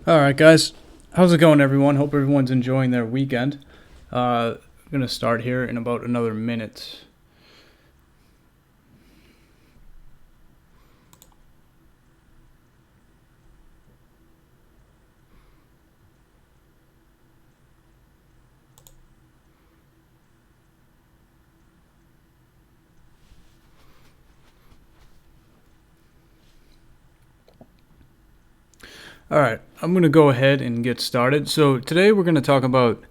All right, guys. How's it going, everyone? Hope everyone's enjoying their weekend. I'm going to start here in about another minute. All right, I'm going to go ahead and get started. So today we're going to talk about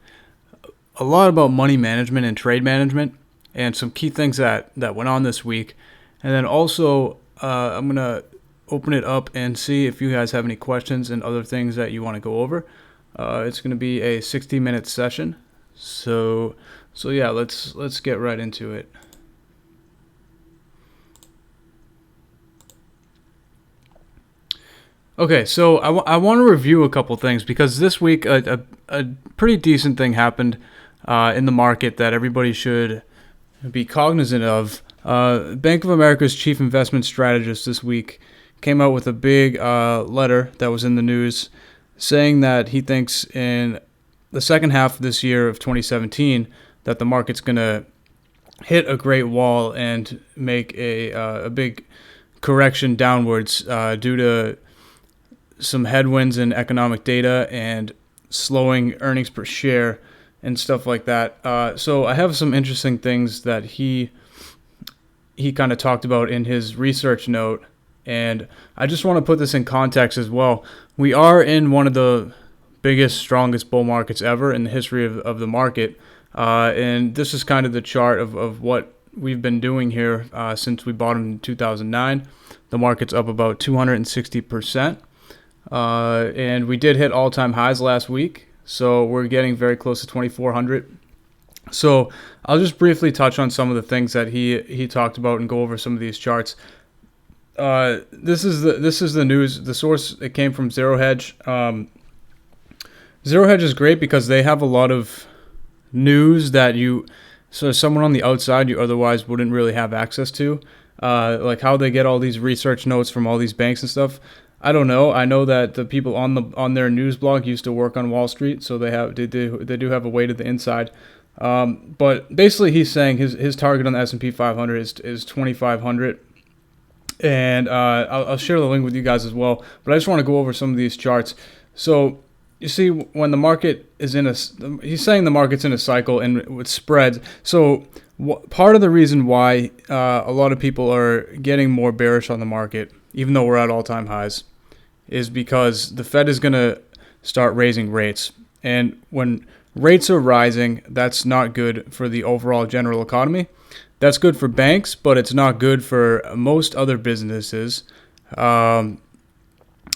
a lot about money management and trade management and some key things that went on this week. And then also I'm going to open it up and see if you guys have any questions and other things that you want to go over. It's going to be a 60-minute session. So yeah, let's get right into it. Okay, so I want to review a couple things because this week a pretty decent thing happened in the market that everybody should be cognizant of. Bank of America's chief investment strategist this week came out with a big letter that was in the news saying that he thinks in the second half of this year of 2017 that the market's going to hit a great wall and make a big correction downwards due to some headwinds in economic data and slowing earnings per share and stuff like that. So I have some interesting things that he kind of talked about in his research note, and I just want to put this in context as well. We are in one of the biggest, strongest bull markets ever in the history of the market, and this is kind of the chart of what we've been doing here since we bottomed in 2009. The market's up about 260%. And we did hit all-time highs last week, so we're getting very close to 2,400. So I'll just briefly touch on some of the things that he talked about and go over some of these charts. This is the news. The source, it came from Zero Hedge. Zero Hedge is great because they have a lot of news that someone on the outside you otherwise wouldn't really have access to, like how they get all these research notes from all these banks and stuff. I don't know. I know that the people on their news blog used to work on Wall Street, so they do have a way to the inside. But basically, he's saying his target on the S&P 500 is 2,500, and I'll share the link with you guys as well. But I just want to go over some of these charts. So you see, when the market is he's saying the market's in a cycle and with spreads. So part of the reason why a lot of people are getting more bearish on the market, even though we're at all-time highs, is because the Fed is going to start raising rates. And when rates are rising, that's not good for the overall general economy. That's good for banks, but it's not good for most other businesses. And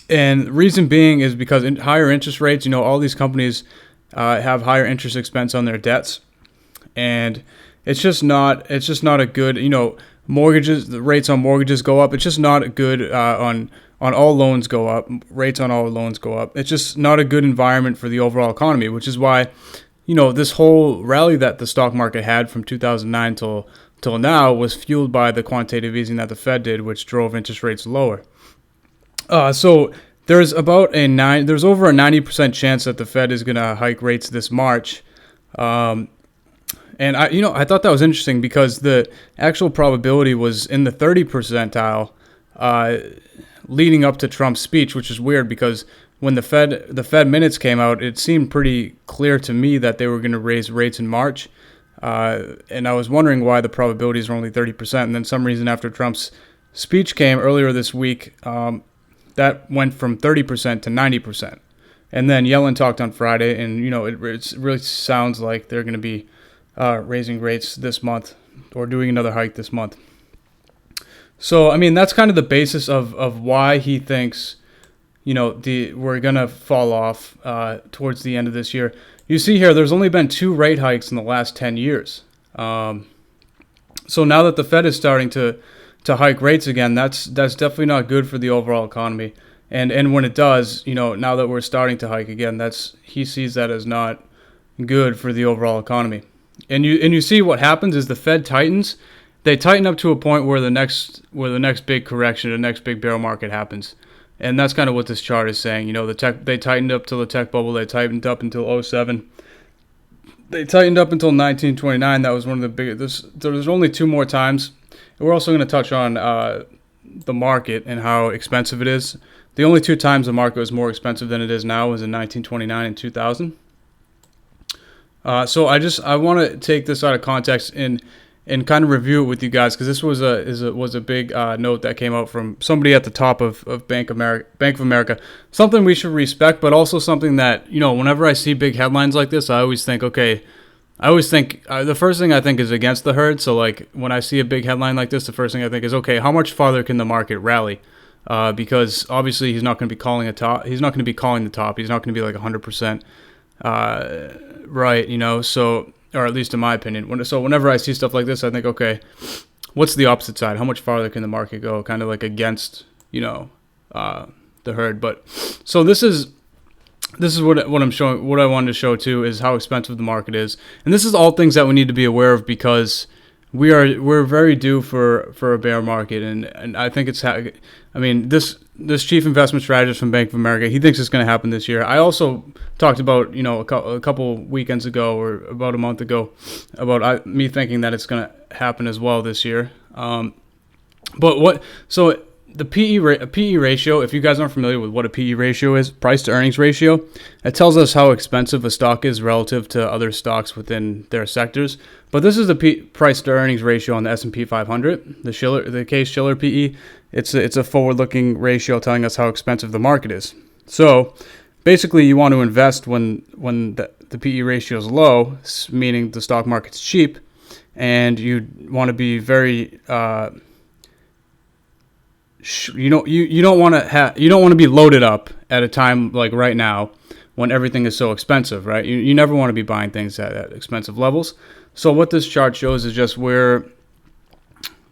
the reason being is because higher interest rates, all these companies have higher interest expense on their debts. And it's just not a good, mortgages, the rates on mortgages go up. It's just not good on all loans go up. Rates on all loans go up. It's just not a good environment for the overall economy, which is why, this whole rally that the stock market had from 2009 till now was fueled by the quantitative easing that the Fed did, which drove interest rates lower. So there's over a 90% chance that the Fed is going to hike rates this March. And I thought that was interesting because the actual probability was in the 30 percentile leading up to Trump's speech, which is weird because when the Fed minutes came out, it seemed pretty clear to me that they were going to raise rates in March. And I was wondering why the probabilities were only 30%. And then some reason after Trump's speech came earlier this week, that went from 30% to 90%. And then Yellen talked on Friday, and it really sounds like they're going to be raising rates this month or doing another hike this month. So, that's kind of the basis of why he thinks, we're going to fall off towards the end of this year. You see here, there's only been 2 rate hikes in the last 10 years. So now that the Fed is starting to hike rates again, that's definitely not good for the overall economy. And when it does, now that we're starting to hike again, he sees that as not good for the overall economy. And you see what happens is the Fed tightens. They tighten up to a point where the next big correction, the next big bear market happens. And that's kind of what this chart is saying. They tightened up till the tech bubble. They tightened up until '07. They tightened up until 1929. That was one of the biggest. There's only two more times. And we're also going to touch on the market and how expensive it is. The only two times the market was more expensive than it is now was in 1929 and 2000. So I want to take this out of context and kind of review it with you guys, because this was a big note that came out from somebody at the top of Bank of America. Something we should respect, but also something that, whenever I see big headlines like this, I always think, okay. The first thing I think is against the herd. So like when I see a big headline like this, the first thing I think is, okay, how much farther can the market rally? Because obviously he's not going to be calling a top. He's not going to be calling the top. He's not going to be like 100% right, So, or at least in my opinion. So whenever I see stuff like this, I think, okay, what's the opposite side? How much farther can the market go? Kind of like against, the herd. But so this is what I'm showing. What I wanted to show too is how expensive the market is, and this is all things that we need to be aware of, because we're very due for a bear market, and I think this chief investment strategist from Bank of America, he thinks it's going to happen this year. I also talked about a couple weekends ago or about a month ago about me thinking that it's going to happen as well this year. The PE ratio, if you guys aren't familiar with what a PE ratio is, price to earnings ratio, it tells us how expensive a stock is relative to other stocks within their sectors. But this is the price to earnings ratio on the S&P 500, the Case-Shiller PE. It's a forward-looking ratio telling us how expensive the market is. So basically, you want to invest when the PE ratio is low, meaning the stock market's cheap, and you want to be very you don't want to be loaded up at a time like right now when everything is so expensive, right? You never want to be buying things at expensive levels. So what this chart shows is just where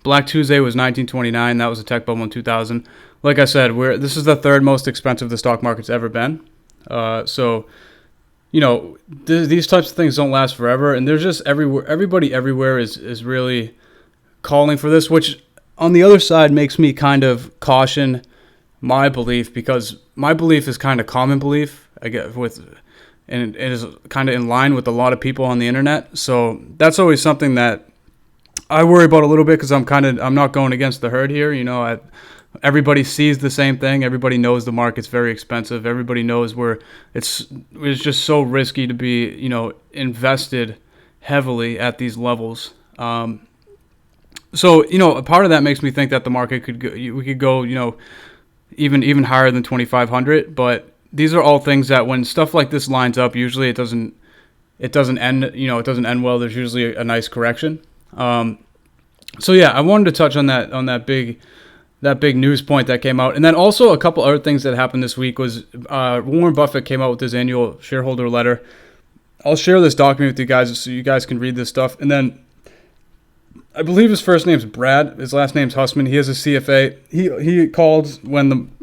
Black Tuesday was 1929. That was a tech bubble in 2000. Like I said, this is the third most expensive the stock market's ever been. These types of things don't last forever, and there's just everybody everywhere is really calling for this, which on the other side makes me kind of caution my belief, because my belief is kind of common belief, I get and it is kind of in line with a lot of people on the internet. So that's always something that I worry about a little bit, because I'm not going against the herd here. Everybody sees the same thing. Everybody knows the market's very expensive. Everybody knows where it's just so risky to be, invested heavily at these levels. So, a part of that makes me think that the market could go, even higher than 2,500. But these are all things that when stuff like this lines up, usually it doesn't end, it doesn't end well. There's usually a nice correction. So yeah, I wanted to touch on that big news point that came out. And then also a couple other things that happened this week was Warren Buffett came out with his annual shareholder letter. I'll share this document with you guys so you guys can read this stuff. And then I believe his first name's Brad. His last name's Hussman. He has a CFA.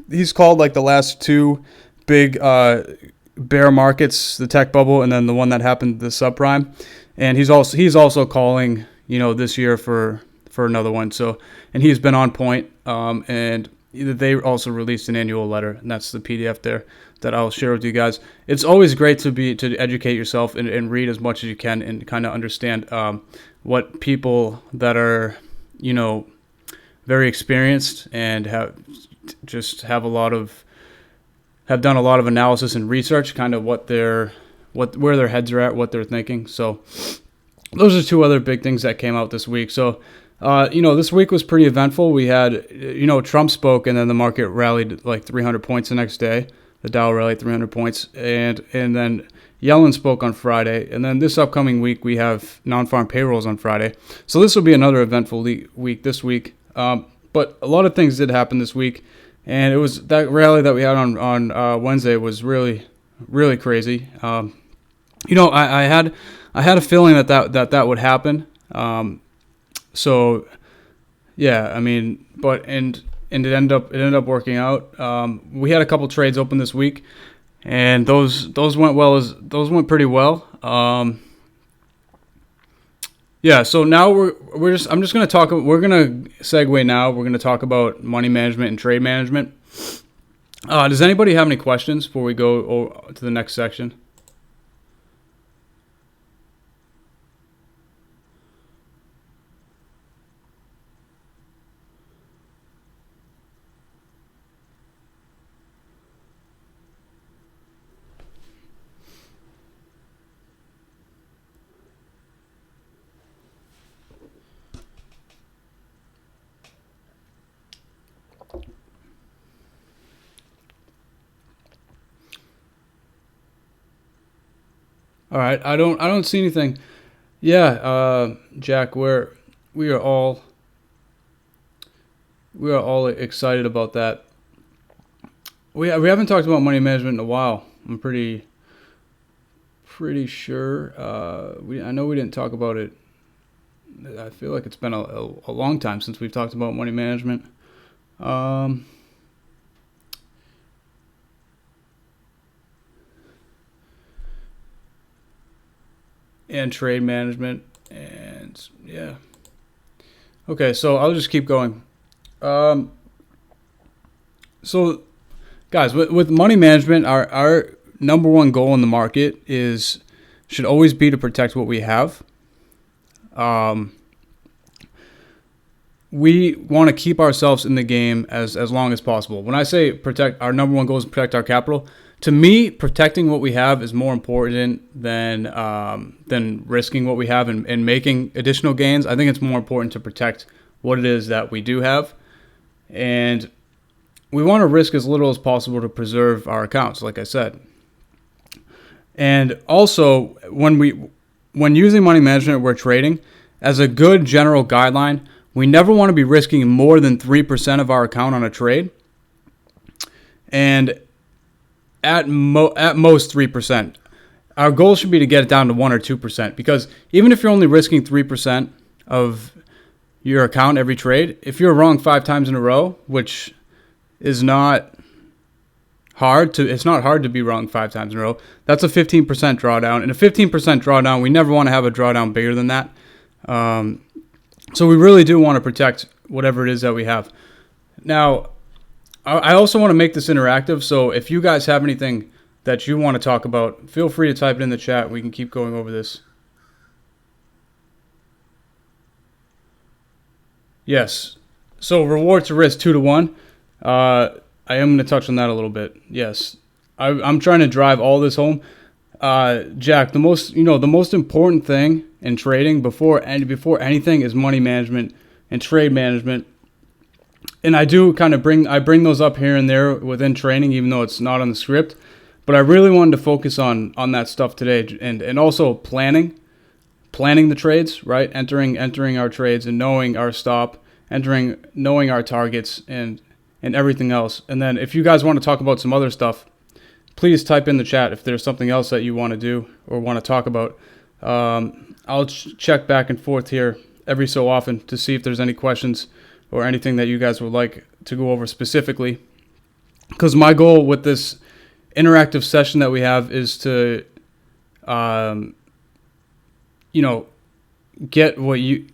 He's called like the last two big bear markets, the tech bubble, and then the one that happened, the subprime. And he's also calling this year for another one. So, and he's been on point. And they also released an annual letter, and that's the PDF there that I'll share with you guys. It's always great to educate yourself and read as much as you can and kind of understand what people that are, very experienced and have done a lot of analysis and research, kind of where their heads are at, what they're thinking. So those are two other big things that came out this week. So, this week was pretty eventful. We had, Trump spoke, and then the market rallied like 300 points the next day. The Dow rallied 300 points, and then Yellen spoke on Friday, and then this upcoming week we have non-farm payrolls on Friday. So this will be another eventful week this week. But a lot of things did happen this week, and it was that rally that we had on Wednesday was really, really crazy. I had a feeling that would happen. So yeah, I mean, and it ended up working out. We had a couple trades open this week, and those went pretty well. Yeah, so now we're just going to segue now. We're going to talk about money management and trade management. Does anybody have any questions before we go to the next section? All right, I don't see anything. Yeah, Jack, we are all we are all excited about that. We haven't talked about money management in a while. I'm pretty sure. I know we didn't talk about it. I feel like it's been a long time since we've talked about money management. Um, and trade management, and yeah. Okay, so I'll just keep going. Um, so guys, with money management, our number one goal in the market is should always be to protect what we have. Um, we want to keep ourselves in the game as long as possible. When I say protect, our number one goal is protect our capital. To me, protecting what we have is more important than risking what we have and making additional gains. I think it's more important to protect what it is that we do have, and we want to risk as little as possible to preserve our accounts, like I said. And also, when using money management, we're trading. As a good general guideline, we never want to be risking more than 3% of our account on a trade, and at most 3%. Our goal should be to get it down to 1 or 2%, because even if you're only risking 3% of your account every trade, if you're wrong 5 times in a row, which is not it's not hard to be wrong 5 times in a row. That's a 15% drawdown, and a 15% drawdown, we never want to have a drawdown bigger than that. So we really do want to protect whatever it is that we have. Now, I also want to make this interactive, so if you guys have anything that you want to talk about, feel free to type it in the chat. We can keep going over this. Yes. So reward to risk 2 to 1. I am going to touch on that a little bit. Yes. I'm trying to drive all this home. Jack, the most important thing in trading before anything is money management and trade management. And I do kind of bring those up here and there within training, even though it's not on the script. But I really wanted to focus on that stuff today, and also planning the trades, right? Entering our trades and knowing our stop, knowing our targets and everything else. And then if you guys want to talk about some other stuff, please type in the chat if there's something else that you want to do or want to talk about. I'll check back and forth here every so often to see if there's any questions or anything that you guys would like to go over specifically. Because my goal with this interactive session that we have is to, get what you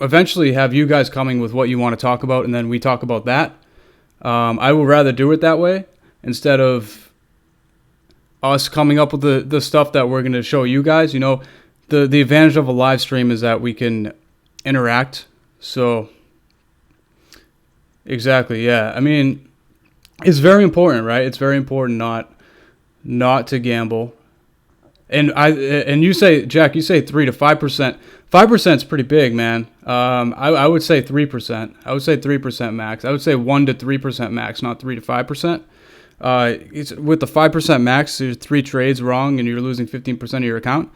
eventually have you guys coming with what you want to talk about, and then we talk about that. I would rather do it that way instead of us coming up with the stuff that we're going to show you guys. The advantage of a live stream is that we can interact. So exactly, yeah. I mean, it's very important, right? It's very important not to gamble. And you say, Jack, you say 3 to 5%. 5% is pretty big, man. I would say 3%. I would say 3% max. I would say 1 to 3% max, not 3 to 5%. It's with the 5% max, there's 3 trades wrong, and you're losing 15% of your account.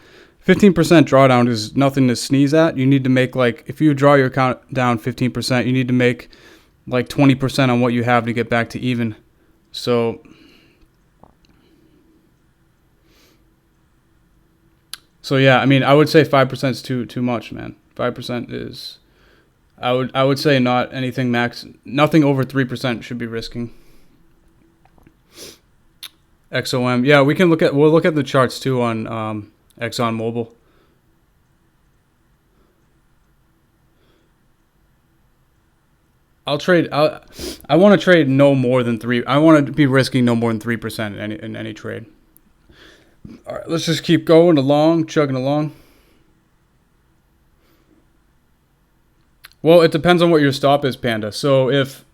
15% drawdown is nothing to sneeze at. You need to make, like, if you draw your account down 15%, you need to make like 20% on what you have to get back to even. So yeah, I mean, I would say 5% is too much, man. 5% is, I would say not anything max, nothing over 3% should be risking. XOM, yeah, we'll look at the charts too on ExxonMobil. I'll trade. I want to trade no more than 3. I want to be risking no more than 3% in any trade. All right, let's just keep going along, chugging along. Well, it depends on what your stop is, Panda. So if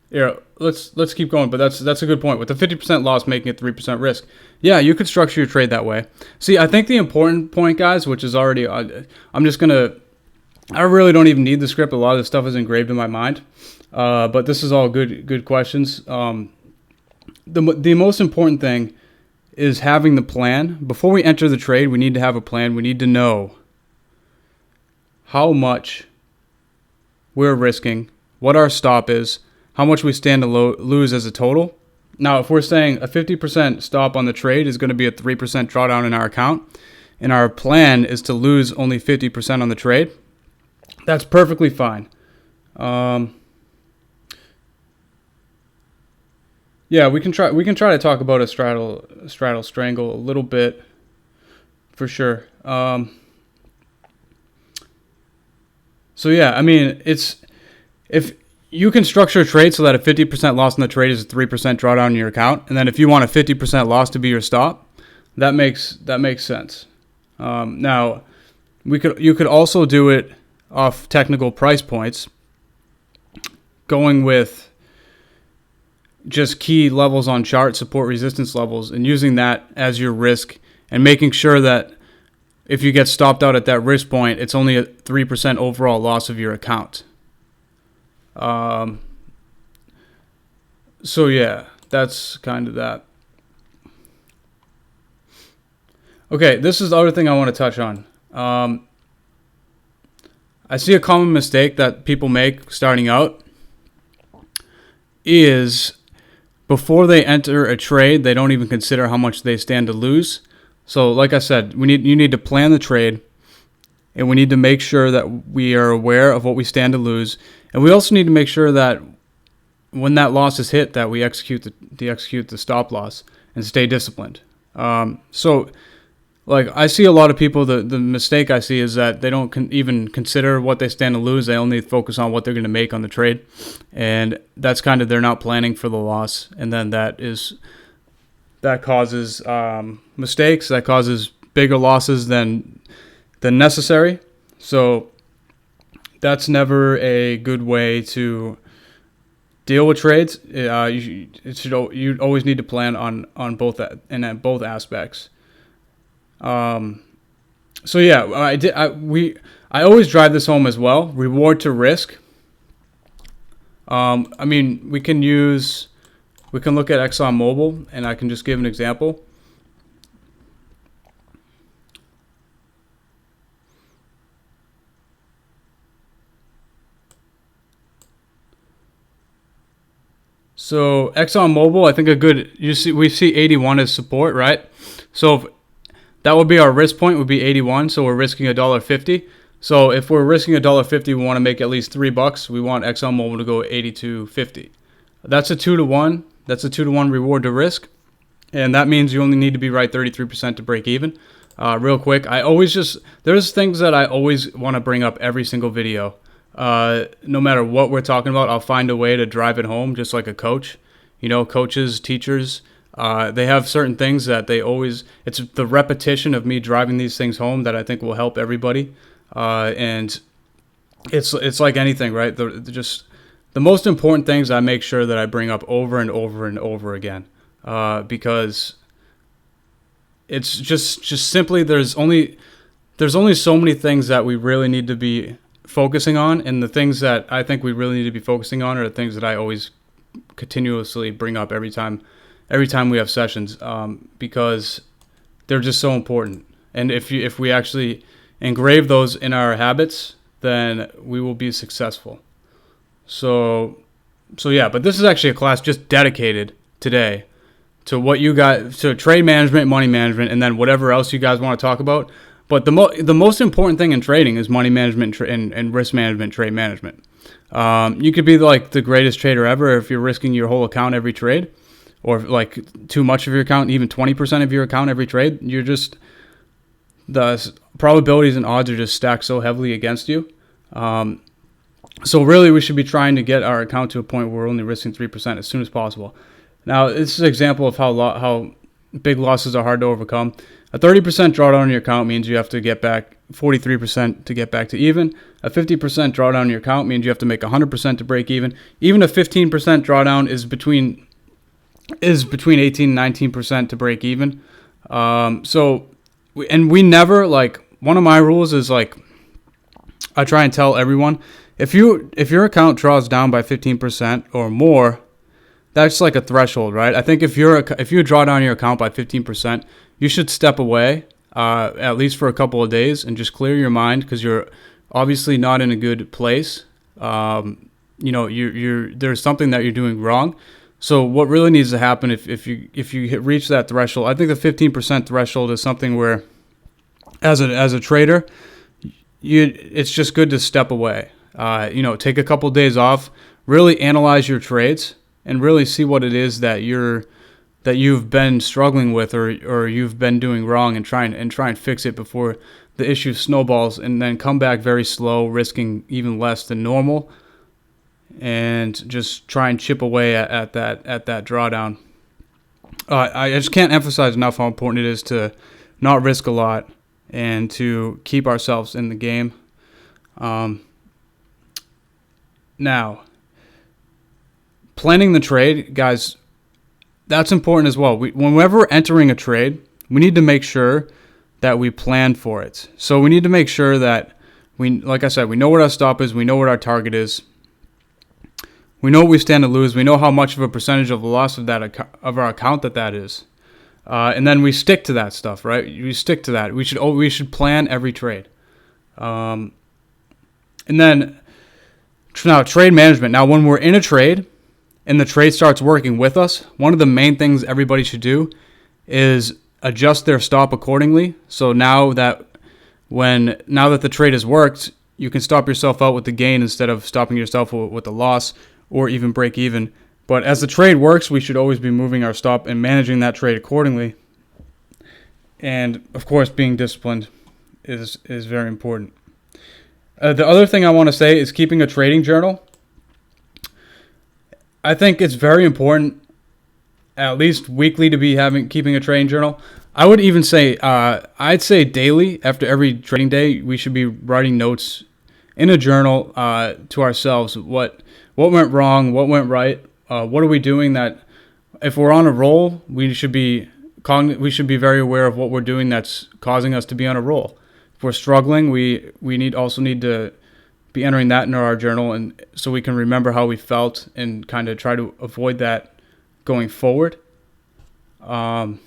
let's keep going. But that's a good point. With the 50% loss making it 3% risk, yeah, you could structure your trade that way. See, I think the important point, guys, which is already, I'm just gonna. I really don't even need the script. A lot of this stuff is engraved in my mind. But this is all good questions. The most important thing is having the plan. Before we enter the trade, we need to have a plan. We need to know how much we're risking, what our stop is, how much we stand to lose as a total. Now, if we're saying a 50% stop on the trade is going to be a 3% drawdown in our account, and our plan is to lose only 50% on the trade, that's perfectly fine. Yeah, we can try to talk about a straddle strangle a little bit, for sure. So yeah, I mean, if you can structure a trade so that a 50% loss in the trade is a 3% drawdown in your account, and then if you want a 50% loss to be your stop, that makes sense. Now, you could also do it off technical price points, going with just key levels on chart, support resistance levels, and using that as your risk, and making sure that if you get stopped out at that risk point, it's only a 3% overall loss of your account. So yeah, that's kind of that. Okay, this is the other thing I want to touch on. I see a common mistake that people make starting out is before they enter a trade, they don't even consider how much they stand to lose. So like I said, you need to plan the trade, and we need to make sure that we are aware of what we stand to lose. And we also need to make sure that when that loss is hit, that we execute the stop loss and stay disciplined. So like I see a lot of people, the mistake I see is that they don't even consider what they stand to lose. They only focus on what they're going to make on the trade. And that's kind of, they're not planning for the loss. And then that causes mistakes, that causes bigger losses than necessary. So that's never a good way to deal with trades. You always need to plan on both both aspects. So yeah, I always drive this home as well. Reward to risk. I mean, we can look at ExxonMobil, and I can just give an example. So ExxonMobil, I think we see 81 as support, right? So that would be our risk point, would be 81. So we're risking $1.50. So if we're risking $1.50, we want to make at least $3. We want ExxonMobil to go 82.50. That's a 2-to-1. That's a 2-to-1 reward to risk, and that means you only need to be right 33% to break even. Real quick, there's things that I always want to bring up every single video. No matter what we're talking about, I'll find a way to drive it home, just like a coach. You know, coaches, teachers, they have certain things that it's the repetition of me driving these things home that I think will help everybody. And it's like anything, right? The most important things I make sure that I bring up over and over and over again, because it's just simply there's only so many things that we really need to be focusing on, and the things that I think we really need to be focusing on are the things that I always continuously bring up every time we have sessions, because they're just so important. And if we actually engrave those in our habits, then we will be successful. So yeah, but this is actually a class just dedicated today to what you guys, to trade management, money management, and then whatever else you guys want to talk about. But the most important thing in trading is money management and risk management, trade management. You could be like the greatest trader ever if you're risking your whole account every trade, or like too much of your account, even 20% of your account every trade. The probabilities and odds are just stacked so heavily against you. So really, we should be trying to get our account to a point where we're only risking 3% as soon as possible. Now, this is an example of how big losses are hard to overcome. A 30% drawdown on your account means you have to get back 43% to get back to even. A 50% drawdown on your account means you have to make 100% to break even. Even a 15% drawdown is between 18 and 19% to break even. We never, like, one of my rules is, like, I try and tell everyone, if your account draws down by 15% or more, that's like a threshold, right? I think if you draw down your account by 15%, you should step away at least for a couple of days and just clear your mind, because you're obviously not in a good place. There's something that you're doing wrong. So what really needs to happen if you reach that threshold, I think the 15% threshold is something where, as a trader, it's just good to step away. Take a couple days off, really analyze your trades, and really see what it is that you've been struggling with or you've been doing wrong, and try and fix it before the issue snowballs, and then come back very slow, risking even less than normal, and just try and chip away at that drawdown. I just can't emphasize enough how important it is to not risk a lot and to keep ourselves in the game. Now, planning the trade, guys, that's important as well. Whenever we're entering a trade, we need to make sure that we plan for it. So we need to make sure that like I said, we know what our stop is, we know what our target is, we know what we stand to lose, we know how much of a percentage of the loss of our account that is, and then we stick to that stuff, right? We stick to that. We should plan every trade, and then now trade management. Now, when we're in a trade and the trade starts working with us, one of the main things everybody should do is adjust their stop accordingly. So now that the trade has worked, you can stop yourself out with the gain instead of stopping yourself with the loss or even break even. But as the trade works, we should always be moving our stop and managing that trade accordingly. And of course, being disciplined is very important. The other thing I want to say is keeping a trading journal. I think it's very important, at least weekly, to be keeping a trading journal. I would even say, I'd say daily, after every trading day, we should be writing notes in a journal to ourselves. What went wrong? What went right? What are we doing that, if we're on a roll, we should be very aware of what we're doing that's causing us to be on a roll. If we're struggling, we also need to be entering that into our journal, and so we can remember how we felt and kind of try to avoid that going forward. And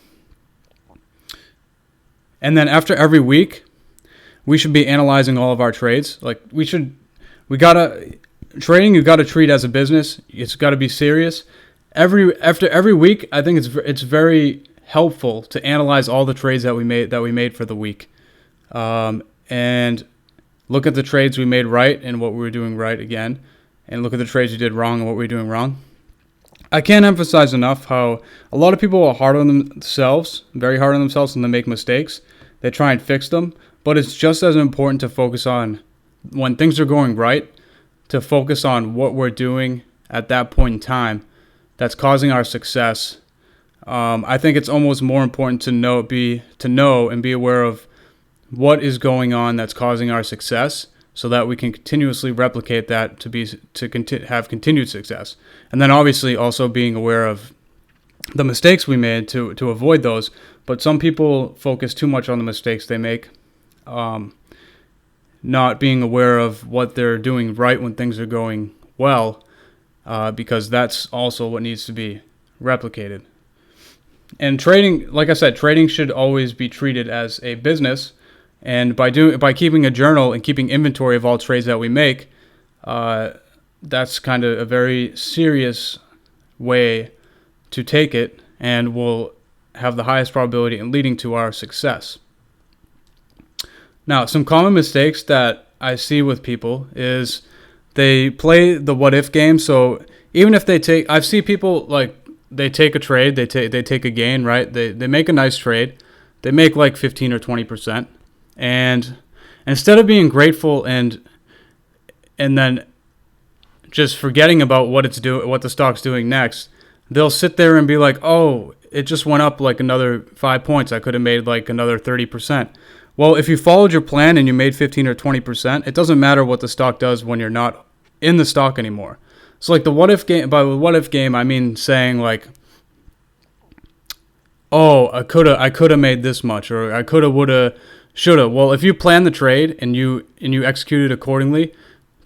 then after every week, we should be analyzing all of our trades. Like trading, you gotta treat as a business. It's got to be serious. After every week, I think it's very helpful to analyze all the trades that we made for the week. And look at the trades we made right and what we were doing right again, and look at the trades we did wrong and what we were doing wrong. I can't emphasize enough how a lot of people are hard on themselves, very hard on themselves, and they make mistakes. They try and fix them, but it's just as important to focus on, when things are going right, to focus on what we're doing at that point in time that's causing our success. I think it's almost more important to know and be aware of what is going on that's causing our success, so that we can continuously replicate that to have continued success. And then obviously also being aware of the mistakes we made to avoid those. But some people focus too much on the mistakes they make, not being aware of what they're doing right when things are going well, because that's also what needs to be replicated. And trading, like I said, trading should always be treated as a business. And by keeping a journal and keeping inventory of all trades that we make, that's kind of a very serious way to take it, and will have the highest probability in leading to our success. Now, some common mistakes that I see with people is they play the what if game. So even if I've seen people, like, they take a trade, they take a gain, right? They make a nice trade, they make like 15 or 20%. And instead of being grateful and then just forgetting about what the stock's doing next, they'll sit there and be like, "Oh, it just went up like another 5 points. I could have made like another 30%." Well, if you followed your plan and you made 15 or 20%, it doesn't matter what the stock does when you're not in the stock anymore. So like the what if game, by the what if game, I mean saying like, "Oh, I could have made this much, or I could have, would have, should have." Well, if you plan the trade and you executed accordingly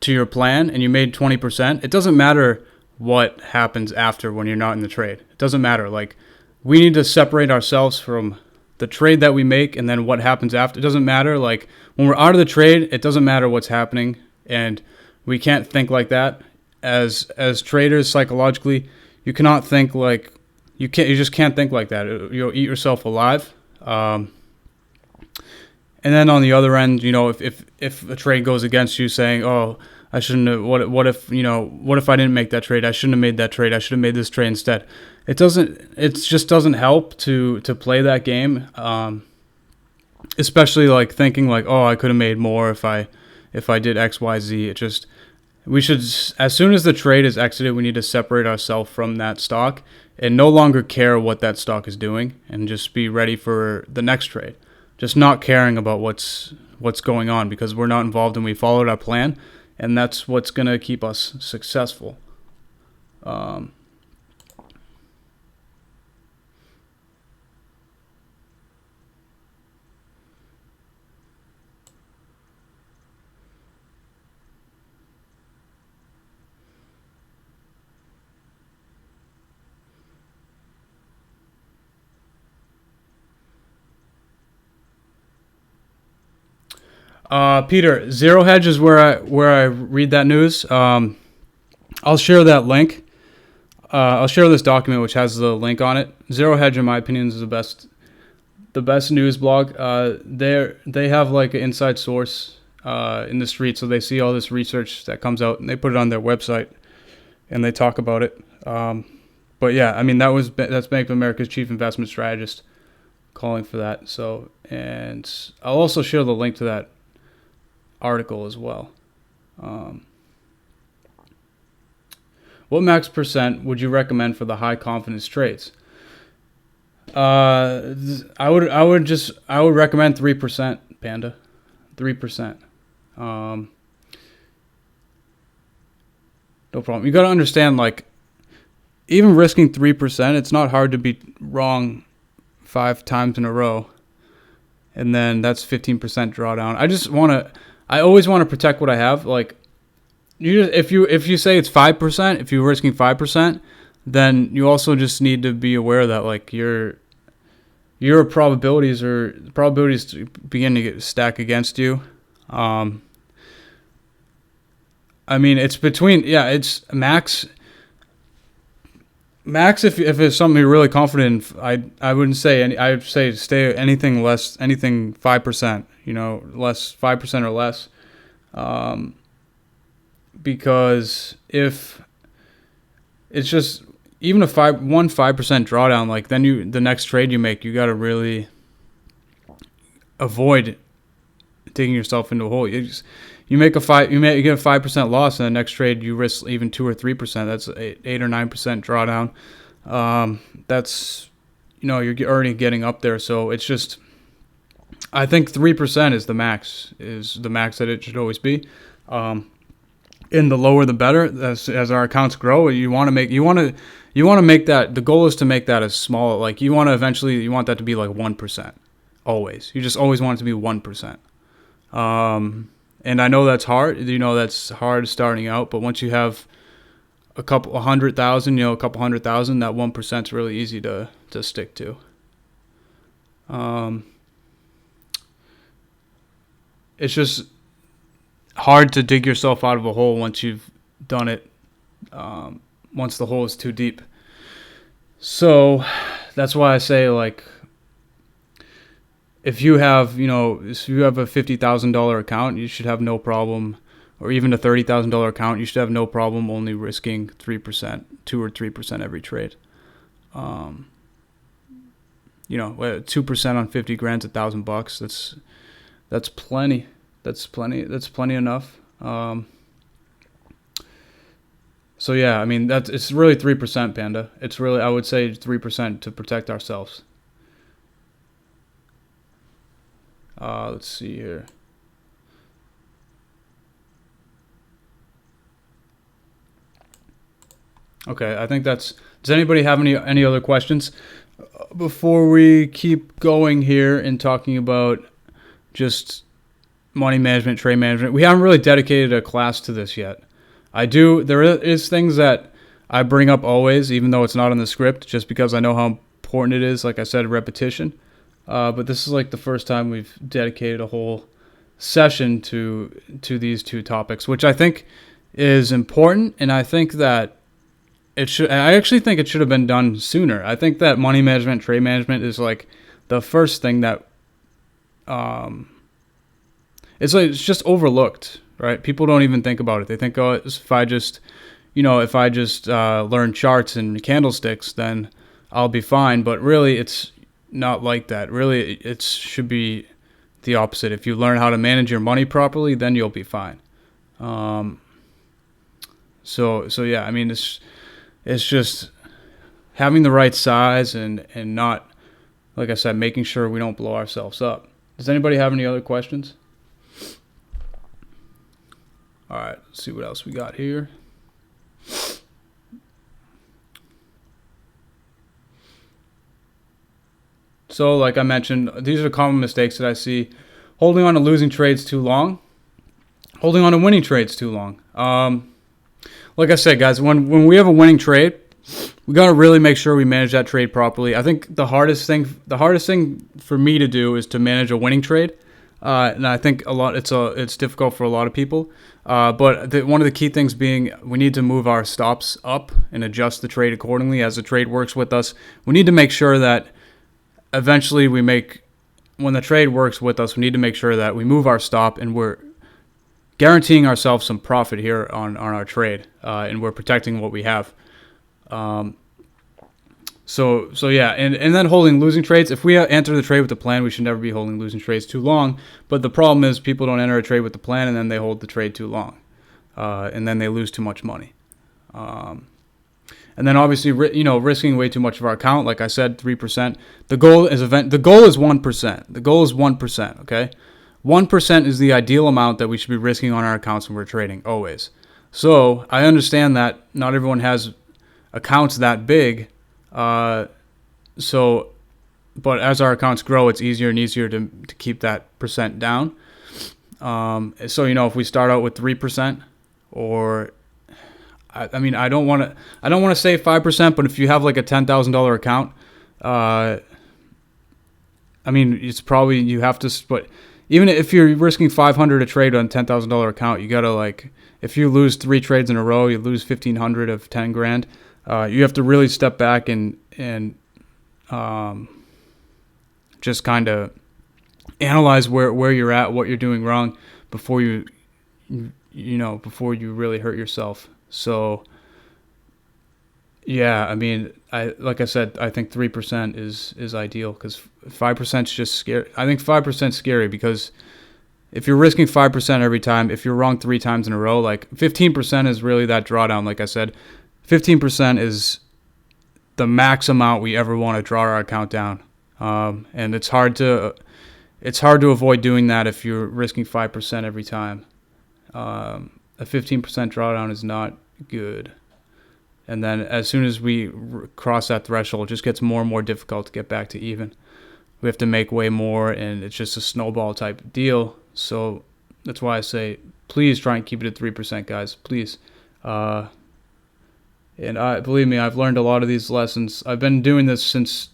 to your plan and you made 20%, it doesn't matter what happens after when you're not in the trade. It doesn't matter. Like, we need to separate ourselves from the trade that we make and then what happens after. It doesn't matter. Like, when we're out of the trade, it doesn't matter what's happening, and we can't think like that. As traders, psychologically, you cannot think like you just can't think like that. You'll eat yourself alive. And then on the other end, if a trade goes against you, saying, "Oh, I shouldn't have, what if I didn't make that trade? I shouldn't have made that trade. I should have made this trade instead." It just doesn't help to play that game. Especially like thinking like, "Oh, I could have made more if I did X, Y, Z." We should, as soon as the trade is exited, we need to separate ourselves from that stock and no longer care what that stock is doing and just be ready for the next trade. Just not caring about what's going on, because we're not involved and we followed our plan, and that's what's going to keep us successful. Peter, Zero Hedge is where I read that news. I'll share that link. I'll share this document which has the link on it. Zero Hedge, in my opinion, is the best news blog. They have like an inside source in the street, so they see all this research that comes out and they put it on their website and they talk about it. But yeah, I mean that's Bank of America's chief investment strategist calling for that. So, and I'll also share the link to that article as well. What max percent would you recommend for the high confidence trades? I would recommend 3%, Panda. 3%. No problem. You got to understand, like, even risking 3%, it's not hard to be wrong 5 times in a row. And then that's 15% drawdown. I always want to protect what I have. Like, if you say it's 5%, if you're risking 5%, then you also just need to be aware that like your probabilities begin to stack against you. I mean, it's max if it's something you're really confident in. I wouldn't say any. I would say stay anything 5%. Less 5% or less. Because if it's just even a 5% drawdown, like then the next trade you make, you got to really avoid digging yourself into a hole. You get a 5% loss, and the next trade you risk even 2 or 3%. That's 8 or 9% drawdown. That's you're already getting up there. So it's just, I think 3% is the max that it should always be. And the lower the better. As our accounts grow, you want to make that. The goal is to make that as small. Like you want that to be like 1%. Always. You just always want it to be 1%. And I know that's hard. That's hard starting out. But once you have a couple 100,000, that 1% is really easy to stick to. It's just hard to dig yourself out of a hole once you've done it, once the hole is too deep. So that's why I say, like, if you have a $50,000 account, you should have no problem, or even a $30,000 account, you should have no problem only risking 3%, 2 or 3% every trade. 2% on 50 grand's $1,000. That's plenty. That's plenty enough. So yeah, I mean it's really 3%, Panda. It's really, I would say 3% to protect ourselves. Let's see here. Okay, I think that's. Does anybody have any other questions before we keep going here and talking about just money management, trade management? We haven't really dedicated a class to this yet. I do. There is things that I bring up always, even though it's not in the script, just because I know how important it is. Like I said, repetition. But this is like the first time we've dedicated a whole session to these two topics, which I think is important, and I think that it should. I actually think it should have been done sooner. I think that money management, trade management is like the first thing that it's just overlooked, right? People don't even think about it. They think, oh, if I just learn charts and candlesticks, then I'll be fine. But really, it's not like that. Really, it should be the opposite. If you learn how to manage your money properly, then you'll be fine. So yeah, I mean, it's just having the right size and not, like I said, making sure we don't blow ourselves up. Does anybody have any other questions? All right, let's see what else we got here. So like I mentioned, these are common mistakes that I see. Holding on to losing trades too long. Holding on to winning trades too long. Like I said, guys, when we have a winning trade, we got to really make sure we manage that trade properly. I think the hardest thing for me to do is to manage a winning trade. And I think it's difficult for a lot of people. But one of the key things being we need to move our stops up and adjust the trade accordingly as the trade works with us. We need to make sure that eventually when the trade works with us, we need to make sure that we move our stop and we're guaranteeing ourselves some profit here on our trade, and we're protecting what we have. So yeah, and then holding losing trades. If we enter the trade with the plan, we should never be holding losing trades too long. But the problem is people don't enter a trade with the plan, and then they hold the trade too long, and then they lose too much money. And then obviously, risking way too much of our account. Like I said, 3%. The goal is 1%. The goal is 1%. Okay, 1% is the ideal amount that we should be risking on our accounts when we're trading always. So I understand that not everyone has accounts that big. But as our accounts grow, it's easier and easier to keep that percent down. So, if we start out with 3%, or, I don't want to say 5%, but if you have like a $10,000 account, it's probably, you have to split. Even if you're risking $500 a trade on a $10,000 account, you gotta if you lose 3 trades in a row, you lose $1,500 of 10 grand. You have to really step back and just kind of analyze where you're at, what you're doing wrong before you really hurt yourself. So yeah, like I said, I think 3% is ideal because 5% is just scary. I think 5% is scary because if you're risking 5% every time, if you're wrong 3 times in a row, like 15% is really that drawdown. Like I said, 15% is the max amount we ever want to draw our account down, and it's hard to avoid doing that if you're risking 5% every time. A 15% drawdown is not good, and then as soon as we cross that threshold, it just gets more and more difficult to get back to even. We have to make way more, and it's just a snowball type deal. So that's why I say, please try and keep it at 3%, guys. Please. And believe me, I've learned a lot of these lessons. I've been doing this since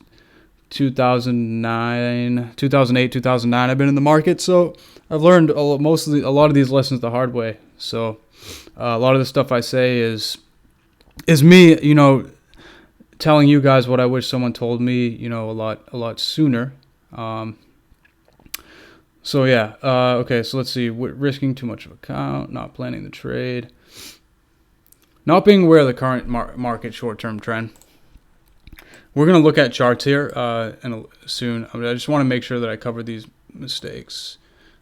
2008, 2009. I've been in the market, so I've learned a lot of these lessons the hard way. So a lot of the stuff I say is me, telling you guys what I wish someone told me, a lot sooner. So yeah, okay. So let's see. Risking too much of account, not planning the trade. Not being aware of the current market short-term trend. We're going to look at charts here soon. I just want to make sure that I cover these mistakes.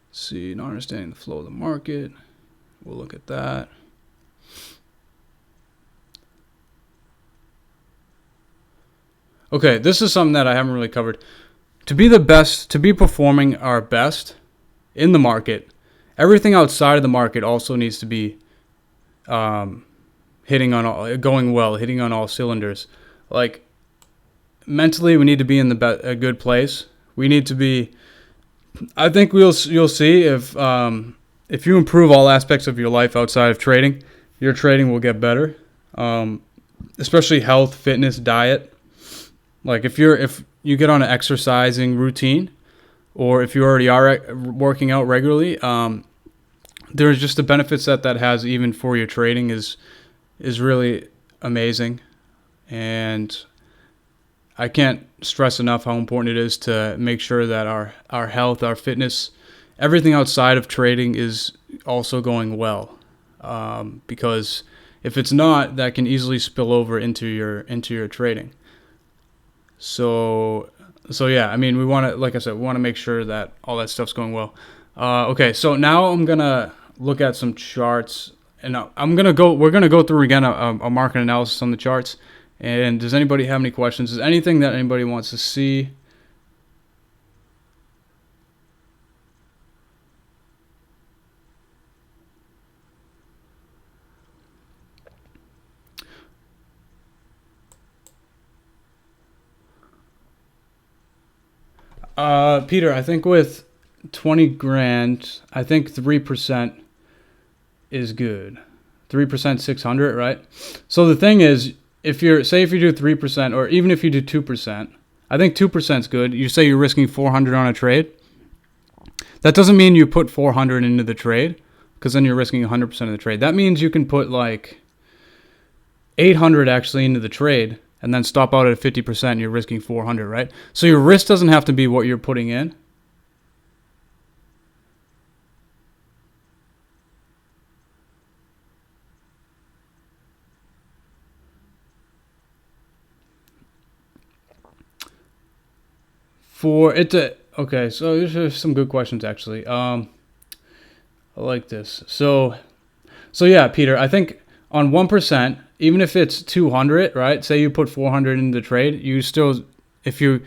Let's see, not understanding the flow of the market. We'll look at that. Okay, this is something that I haven't really covered. To be the best, to be performing our best in the market, everything outside of the market also needs to be going well, hitting on all cylinders. Like mentally, we need to be in a good place. We need to be. I think you'll see if you improve all aspects of your life outside of trading, your trading will get better. Especially health, fitness, diet. Like if you get on an exercising routine, or if you already are working out regularly, there's just the benefits that has even for your trading is really amazing. And I can't stress enough how important it is to make sure that our health, our fitness, everything outside of trading is also going well. Because if it's not, that can easily spill over into your trading. So yeah, I mean, we want to, like I said, we want to make sure that all that stuff's going well. Okay, so now I'm gonna look at some charts, and we're gonna go through again a market analysis on the charts. And does anybody have any questions? Is anything that anybody wants to see? Peter, I think with 20 grand, I think 3% is good. 3%, 600, right? So the thing is, if you do 3%, or even if you do 2%, I think 2% is good. You say you're risking 400 on a trade. That doesn't mean you put 400 into the trade, because then you're risking 100% of the trade. That means you can put like 800 actually into the trade, and then stop out at 50%, and you're risking 400, right? So your risk doesn't have to be what you're putting in. Okay, so there's some good questions actually. I like this. So yeah, Peter, I think on 1%, even if it's 200, right? Say you put 400 into the trade, you still, if you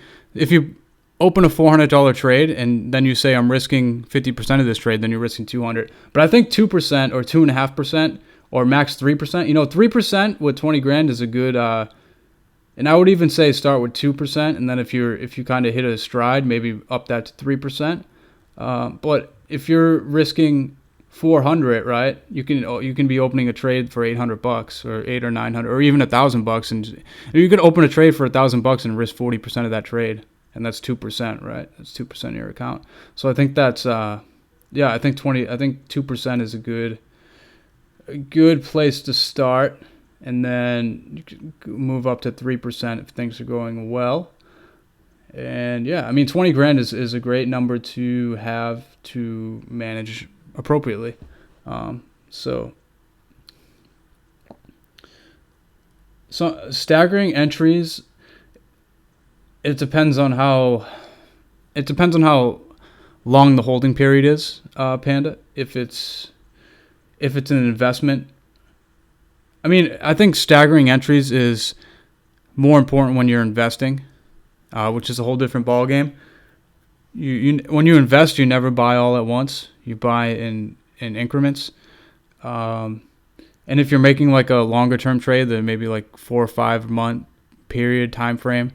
open a $400 trade and then you say I'm risking 50% of this trade, then you're risking 200. But I think 2% or 2.5% or max 3%, 3% with 20 grand is a good, and I would even say start with 2%, and then if you kind of hit a stride, maybe up that to 3%. But if you're risking 400, right? You can be opening a trade for $800 or 800 or 900 or even $1,000, and you can open a trade for $1,000 and risk 40% of that trade, and that's 2%, right? That's 2% of your account. So I think that's I think 2% is a good place to start, and then you can move up to 3% if things are going well. And yeah, I mean, 20 grand is a great number to have to manage appropriately. So staggering entries, it depends on how long the holding period is, Panda. If it's an investment, I mean, I think staggering entries is more important when you're investing, which is a whole different ballgame. When you invest, you never buy all at once. You buy in increments. And if you're making like a longer term trade, then maybe like 4 or 5 month period time frame,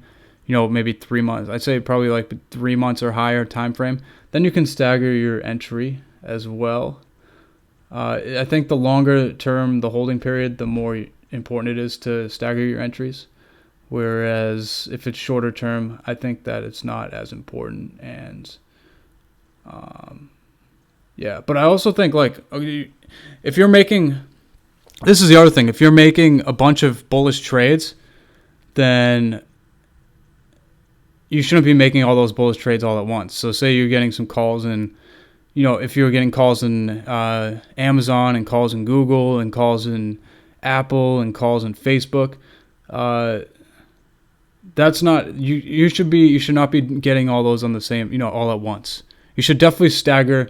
maybe 3 months. I'd say probably like 3 months or higher time frame. Then you can stagger your entry as well. I think the longer term the holding period, the more important it is to stagger your entries. Whereas if it's shorter term, I think that it's not as important. And but I also think like if you're making, this is the other thing, if you're making a bunch of bullish trades, then you shouldn't be making all those bullish trades all at once. So say you're getting some calls in, if you're getting calls in Amazon and calls in Google and calls in Apple and calls in Facebook, that's not, you should not be getting all those on the same, all at once. You should definitely stagger,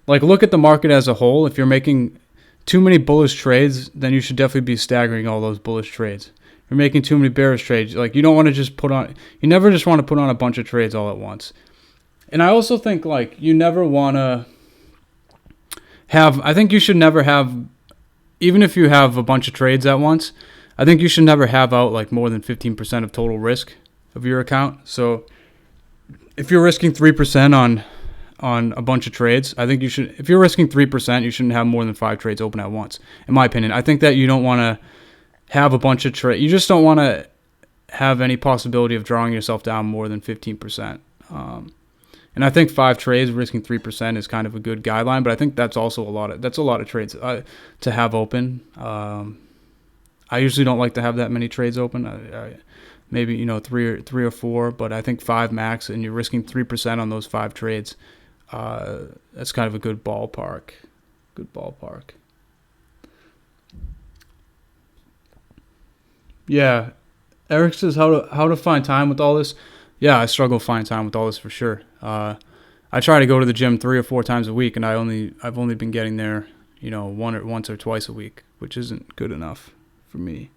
like look at the market as a whole. If you're making too many bullish trades, then you should definitely be staggering all those bullish trades, You're making too many bearish trades. Like, you don't want to just you never just want to put on a bunch of trades all at once. And I also think, like, you never want to I think you should never have, even if you have a bunch of trades at once, I think you should never have out like more than 15% of total risk of your account. So if you're risking 3% on a bunch of trades, I think if you're risking 3%, you shouldn't have more than 5 trades open at once, in my opinion. I think that you don't want to have a bunch of trades. You just don't want to have any possibility of drawing yourself down more than 15%. And I think 5 trades risking 3% is kind of a good guideline, but I think that's also a lot of trades to have open. I usually don't like to have that many trades open. Maybe, three or four, but I think 5 max, and you're risking 3% on those 5 trades. That's kind of a good ballpark. Yeah, Eric says how to find time with all this. Yeah, I struggle to find time with all this for sure. I try to go to the gym 3 or 4 times a week, and I've only been getting there, once or twice a week, which isn't good enough for me.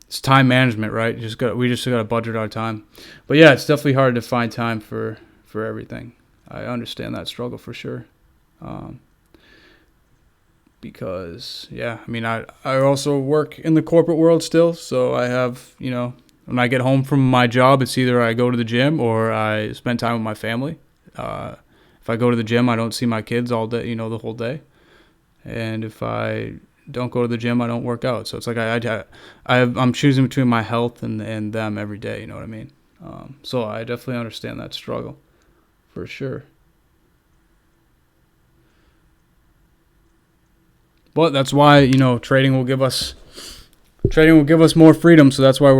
It's time management, right? We just got to budget our time. But yeah, it's definitely hard to find time for everything. I understand that struggle for sure. Because I also work in the corporate world still, so I have, when I get home from my job, it's either I go to the gym or I spend time with my family. If I go to the gym, I don't see my kids all day, the whole day. And if I don't go to the gym, I don't work out. So it's like I'm choosing between my health and them every day. You know what I mean? So I definitely understand that struggle, for sure. But that's why trading will give us more freedom. So that's why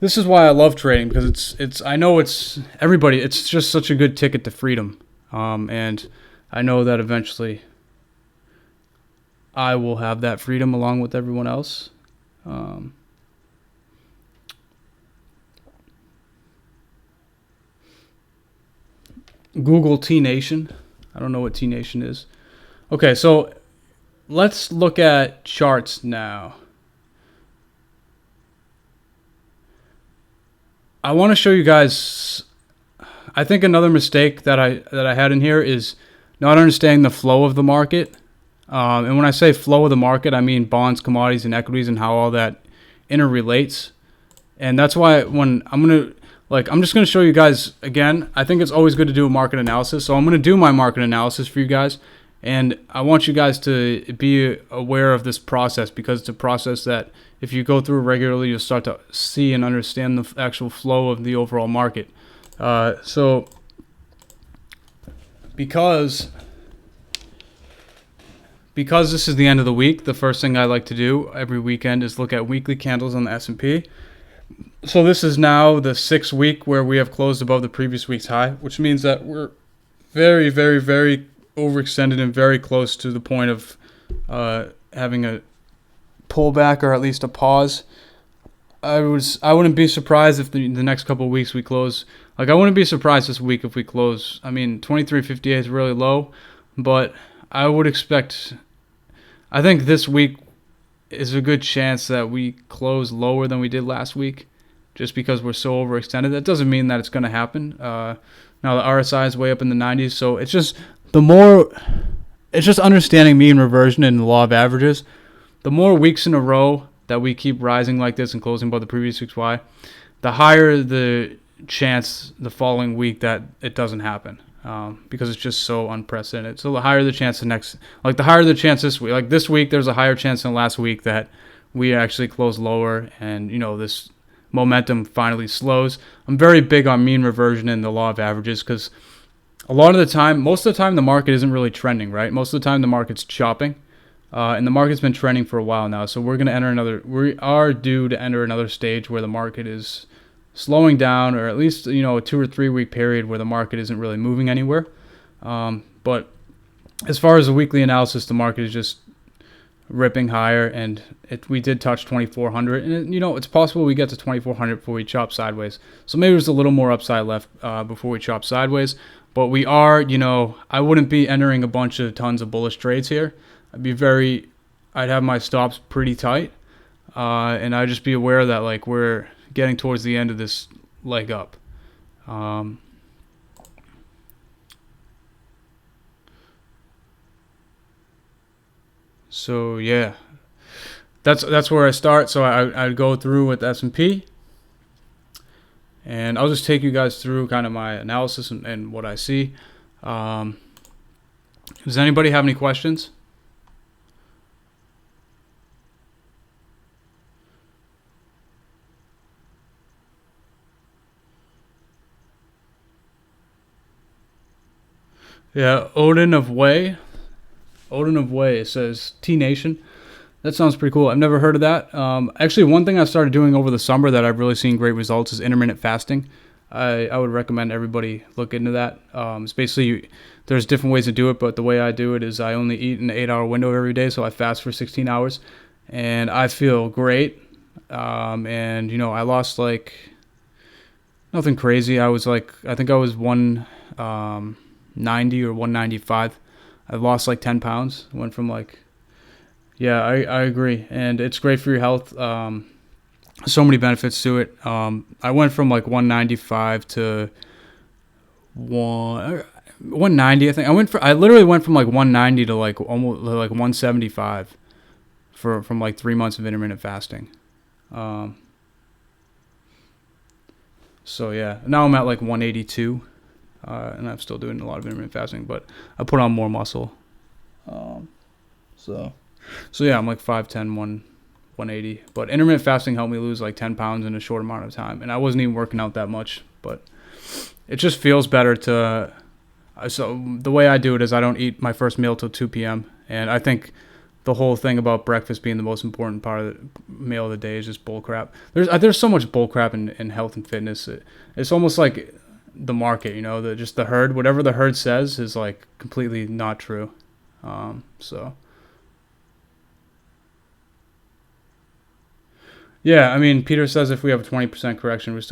this is why I love trading, because I know it's everybody. It's just such a good ticket to freedom, and I know that eventually I will have that freedom along with everyone else. Google T Nation. I don't know what T Nation is. Okay, so let's look at charts now. I want to show you guys. I think another mistake that I had in here is not understanding the flow of the market. And when I say flow of the market, I mean bonds, commodities, and equities, and how all that interrelates. And that's why I'm just going to show you guys again. I think it's always good to do a market analysis. So I'm going to do my market analysis for you guys. And I want you guys to be aware of this process, because it's a process that if you go through regularly, you'll start to see and understand the actual flow of the overall market. So because this is the end of the week, the first thing I like to do every weekend is look at weekly candles on the S&P. So this is now the 6th week where we have closed above the previous week's high, which means that we're very, very, very overextended and very close to the point of having a pullback, or at least a pause. I wouldn't be surprised if the next couple of weeks we close. Like, I wouldn't be surprised this week if we close. 23.58 is really low, but I would expect. I think this week is a good chance that we close lower than we did last week, just because we're so overextended. That doesn't mean that it's going to happen. Now the RSI is way up in the 90s, so it's just understanding mean reversion and the law of averages. The more weeks in a row that we keep rising like this and closing above the previous week's high, the higher the chance the following week that it doesn't happen, because it's just so unprecedented. So the higher the chance this week, like this week, there's a higher chance than last week that we actually close lower, and this momentum finally slows. I'm very big on mean reversion and the law of averages, because most of the time, the market isn't really trending, right? Most of the time, the market's chopping, and the market's been trending for a while now. So we are due to enter another stage where the market is slowing down, or at least, a 2 or 3 week period where the market isn't really moving anywhere. But as far as the weekly analysis, the market is just ripping higher, and we did touch 2,400, and it's possible we get to 2,400 before we chop sideways. So maybe there's a little more upside left before we chop sideways. But we are, I wouldn't be entering a bunch of tons of bullish trades here. I'd have my stops pretty tight. and I just be aware that like we're getting towards the end of this leg up. So yeah, that's where I start. So I'd go through with S&P, and I'll just take you guys through kind of my analysis and what I see. Does anybody have any questions? Yeah, Odin of Way. Odin of Way, it says T Nation. That sounds pretty cool. I've never heard of that. Actually, one thing I started doing over the summer that I've really seen great results is intermittent fasting. I would recommend everybody look into that. It's basically, there's different ways to do it, but the way I do it is I only eat an 8-hour window every day, so I fast for 16 hours, and I feel great. And, I lost like nothing crazy. I think I was 190 or 195. I lost like 10 pounds. Went from I agree. And it's great for your health. So many benefits to it. I went from like 195 to 190, I think. I literally went from like 190 to like almost like 175 from like 3 months of intermittent fasting. So yeah, now I'm at like 182. And I'm still doing a lot of intermittent fasting, but I put on more muscle. So yeah, I'm like 5'10", 180. But intermittent fasting helped me lose like 10 pounds in a short amount of time, and I wasn't even working out that much. But it just feels better to. So the way I do it is I don't eat my first meal till 2 p.m. And I think the whole thing about breakfast being the most important part of the meal of the day is just bullcrap. There's so much bullcrap in health and fitness. It's almost like the market, just the herd. Whatever the herd says is like completely not true. So yeah, I mean, Peter says if we have a 20% correction, there's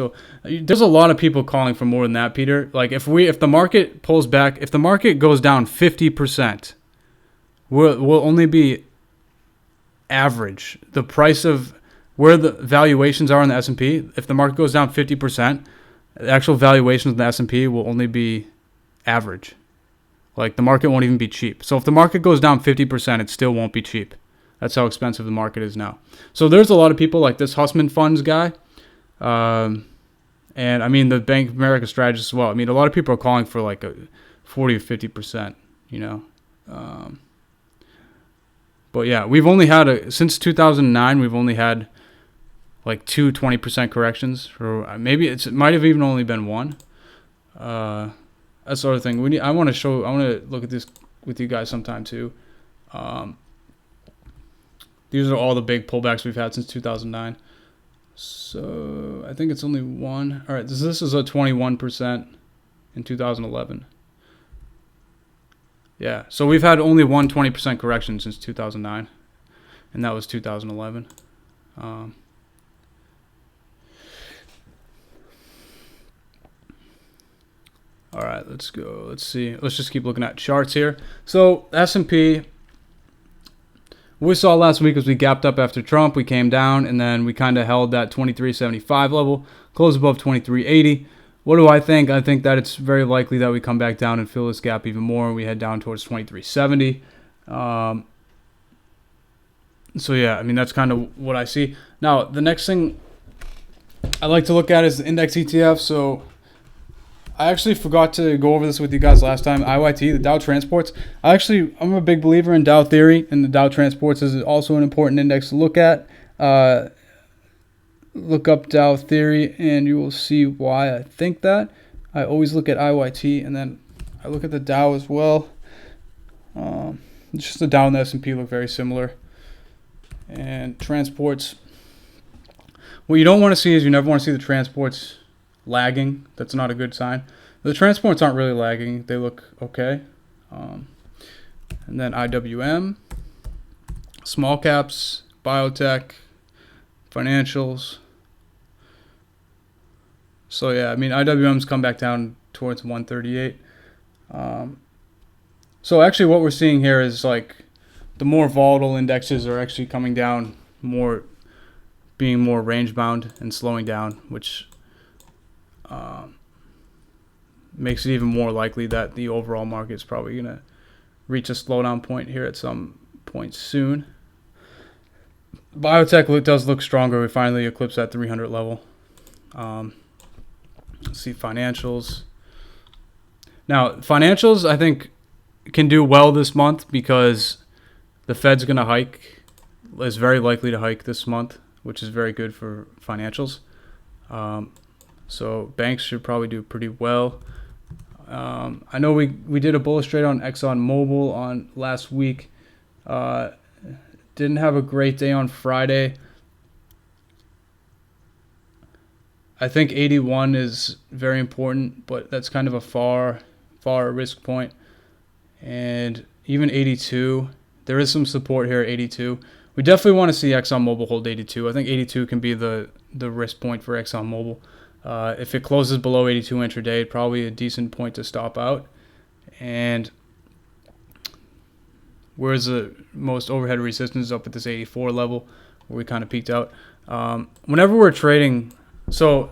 a lot of people calling for more than that, Peter. Like if the market pulls back, if the market goes down 50%, we'll only be average. The price of where the valuations are in the S&P, if the market goes down 50%, the actual valuations in the S&P will only be average. Like the market won't even be cheap. So if the market goes down 50%, it still won't be cheap. That's how expensive the market is now. So there's a lot of people like this Hussman Funds guy. And I mean the Bank of America strategist as well. I mean, a lot of people are calling for like a 40 or 50%, But yeah, we've only had since 2009, we've only had like 20% corrections, or maybe it might have even only been one. That sort of thing. I want to look at this with you guys sometime too. These are all the big pullbacks we've had since 2009. So I think it's only one. All right, this is a 21% in 2011. Yeah, so we've had only one 20% correction since 2009, and that was 2011. All right, let's go. Let's see. Let's just keep looking at charts here. So S&P, what we saw last week was we gapped up after Trump. We came down, and then we kind of held that 2375 level, closed above 2380. What do I think? I think that it's very likely that we come back down and fill this gap even more, and we head down towards 2370. So yeah, I mean, that's kind of what I see. Now, the next thing I like to look at is the index ETF. So I actually forgot to go over this with you guys last time. IYT, the Dow Transports. I'm a big believer in Dow theory, and the Dow Transports is also an important index to look at. Look up Dow theory, and you will see why I think that. I always look at IYT, and then I look at the Dow as well. Just the Dow and the S&P look very similar. And transports. What you don't want to see is you never want to see the transports lagging. That's not a good sign. The transports aren't really lagging. They look okay. And then IWM, small caps, biotech, financials. So yeah, I mean, IWM's come back down towards 138. So actually what we're seeing here is like the more volatile indexes are actually coming down more being more range bound and slowing down, which makes it even more likely that the overall market is probably going to reach a slowdown point here at some point soon. Biotech does look stronger. We finally eclipsed that 300 level. Let's see financials. Now, financials, I think, can do well this month because the Fed's going to hike, is very likely to hike this month, which is very good for financials. So banks should probably do pretty well. I know we did a bullish trade on ExxonMobil on last week. Didn't have a great day on Friday. I think 81 is very important, but that's kind of a far risk point. And even 82, there is some support here at 82. We definitely want to see ExxonMobil hold 82. I think 82 can be the risk point for ExxonMobil. If it closes below 82 intraday, probably a decent point to stop out. And where's the most overhead resistance up at this 84 level where we kind of peaked out. Whenever we are trading, I'll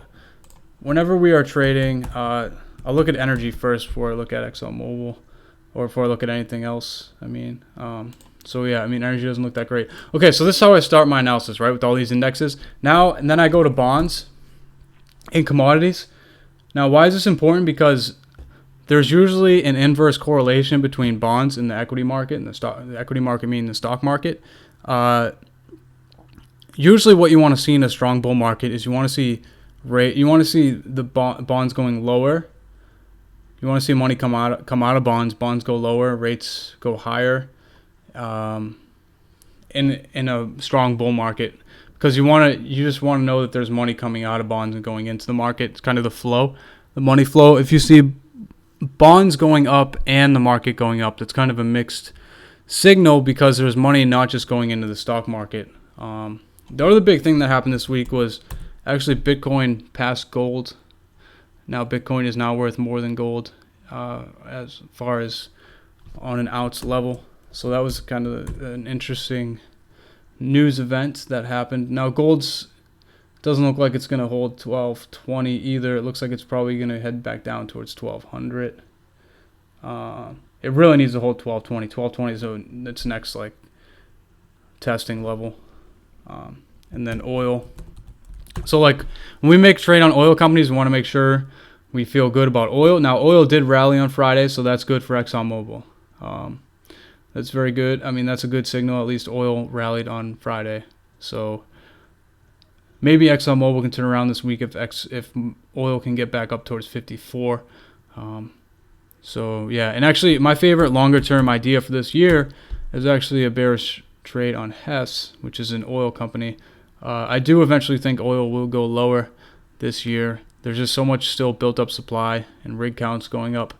look at energy first before I look at ExxonMobil or before I look at anything else. Energy doesn't look that great. Okay, so this is how I start my analysis, right, with all these indexes. And then I go to bonds and commodities. Now, why is this important? Because there's usually an inverse correlation between bonds and the equity market, and the equity market meaning the stock market. Usually what you want to see in a strong bull market is you want to see the bonds going lower. You want to see money come out of bonds go lower, rates go higher in a strong bull market, because you just want to know that there's money coming out of bonds and going into the market. It's kind of the money flow. If you see bonds going up and the market going up, that's kind of a mixed signal because there's money not just going into the stock market. The other big thing that happened this week was actually Bitcoin passed gold. Now Bitcoin is now worth more than gold as far as on an ounce level. So that was kind of an interesting news event that happened. Now gold's doesn't look like it's going to hold 1220 either. It looks like it's probably going to head back down towards 1200. It really needs to hold 1220. 1220 is its next testing level. And then oil. So when we make trade on oil companies, we want to make sure we feel good about oil. Now oil did rally on Friday, so that's good for ExxonMobil. That's very good. That's a good signal. At least oil rallied on Friday. So maybe ExxonMobil can turn around this week if oil can get back up towards 54. And actually my favorite longer term idea for this year is actually a bearish trade on Hess, which is an oil company. I do eventually think oil will go lower this year. There's just so much still built up supply and rig counts going up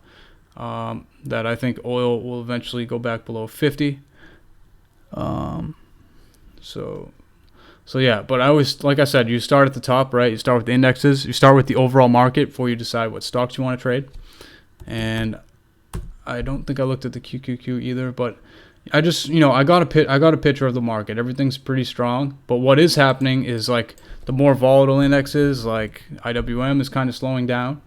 that I think oil will eventually go back below 50. But I always, like I said, you start at the top, right? You start with the indexes. You start with the overall market before you decide what stocks you want to trade. And I don't think I looked at the QQQ either, but I just, I got a picture of the market. Everything's pretty strong, but what is happening is the more volatile indexes, like IWM, is kind of slowing down.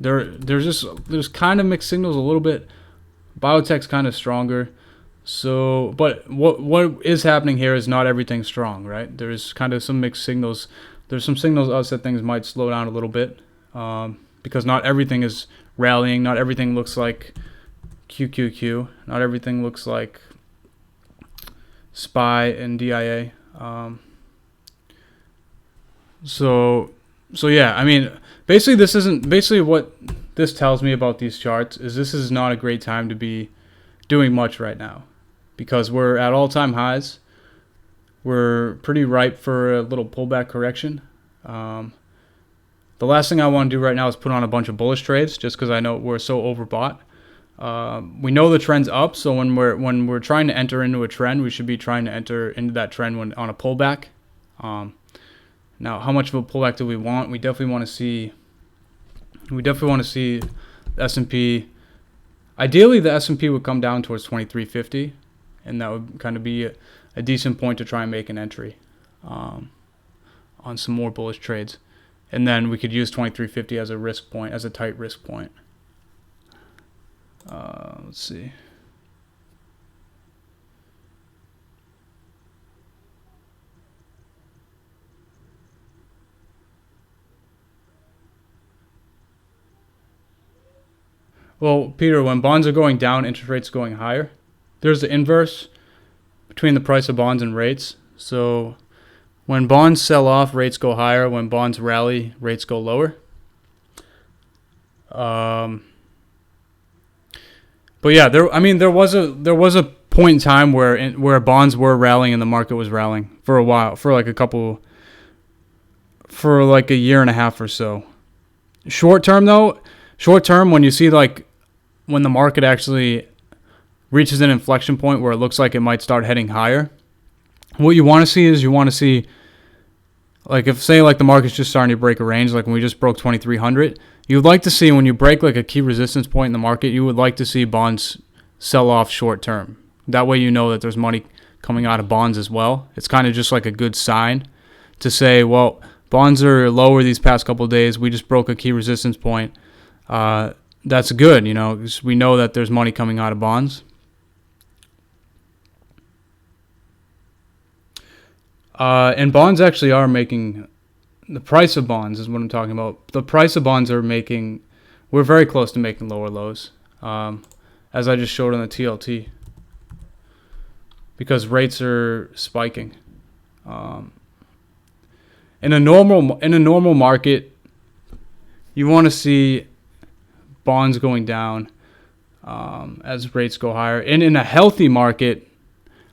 There's kind of mixed signals a little bit. Biotech's kind of stronger. So, but what is happening here is not everything strong, right? There's kind of some mixed signals. There's some signals us that things might slow down a little bit because not everything is rallying. Not everything looks like QQQ. Not everything looks like SPY and DIA. Basically what this tells me about these charts is this is not a great time to be doing much right now because we're at all-time highs. We're pretty ripe for a little pullback correction. The last thing I want to do right now is put on a bunch of bullish trades just because I know we're so overbought. We know the trend's up, so when we're trying to enter into a trend, we should be trying to enter into that trend when on a pullback. Now, how much of a pullback do we want? We definitely want to see the S&P. Ideally, the S&P would come down towards 2350, and that would kind of be a decent point to try and make an entry. on some more bullish trades. And then we could use 2350 as a risk point, as a tight risk point. Let's see. Well, Peter, when bonds are going down, interest rates are going higher. There's the inverse between the price of bonds and rates. So when bonds sell off, rates go higher. When bonds rally, rates go lower. But yeah, there was a point in time where bonds were rallying and the market was rallying for a while, for like a year and a half or so. Short term when you see when the market actually reaches an inflection point where it looks like it might start heading higher, what you want to see is if the market's just starting to break a range, like when we just broke 2300, you would like to see when you break like a key resistance point in the market, you would like to see bonds sell off short term. That way you know that there's money coming out of bonds as well. It's kind of just like a good sign to say, well, bonds are lower these past couple of days. We just broke a key resistance point. That's good, because we know that there's money coming out of bonds. And bonds actually are making, the price of bonds is what I'm talking about. The price of bonds we're very close to making lower lows, as I just showed on the TLT, because rates are spiking. In a normal market, you want to see bonds going down as rates go higher. And in a healthy market,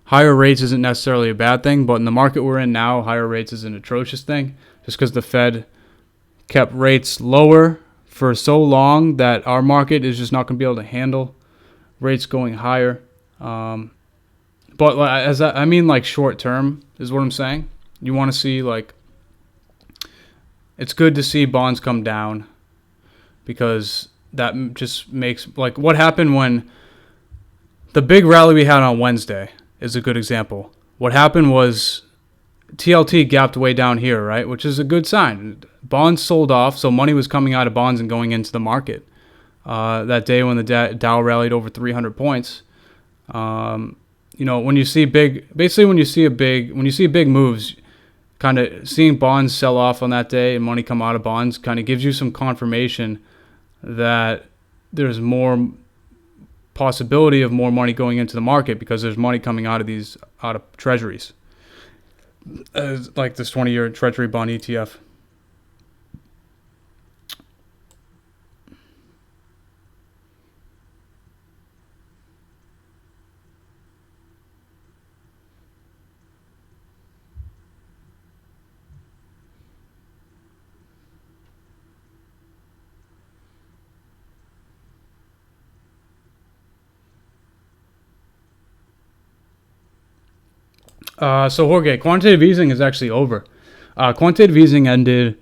higher rates isn't necessarily a bad thing, but in the market we're in now, higher rates is an atrocious thing, just because the Fed kept rates lower for so long that our market is just not going to be able to handle rates going higher. But short term is what I'm saying. You want to see it's good to see bonds come down, because that just makes what happened when the big rally we had on Wednesday is a good example. What happened was TLT gapped way down here, right? Which is a good sign. Bonds sold off, so money was coming out of bonds and going into the market. That day when the Dow rallied over 300 points, when you see big moves, kind of seeing bonds sell off on that day and money come out of bonds kind of gives you some confirmation that there's more possibility of more money going into the market, because there's money coming out of treasuries, like this 20-year treasury bond ETF. So Jorge, quantitative easing is actually over. Quantitative easing ended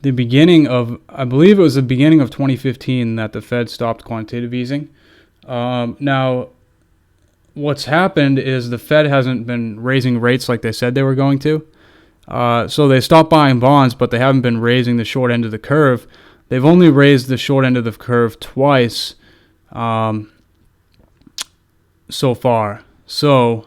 I believe it was the beginning of 2015 that the Fed stopped quantitative easing. Now, what's happened is the Fed hasn't been raising rates like they said they were going to. So they stopped buying bonds, but they haven't been raising the short end of the curve. They've only raised the short end of the curve twice so far. So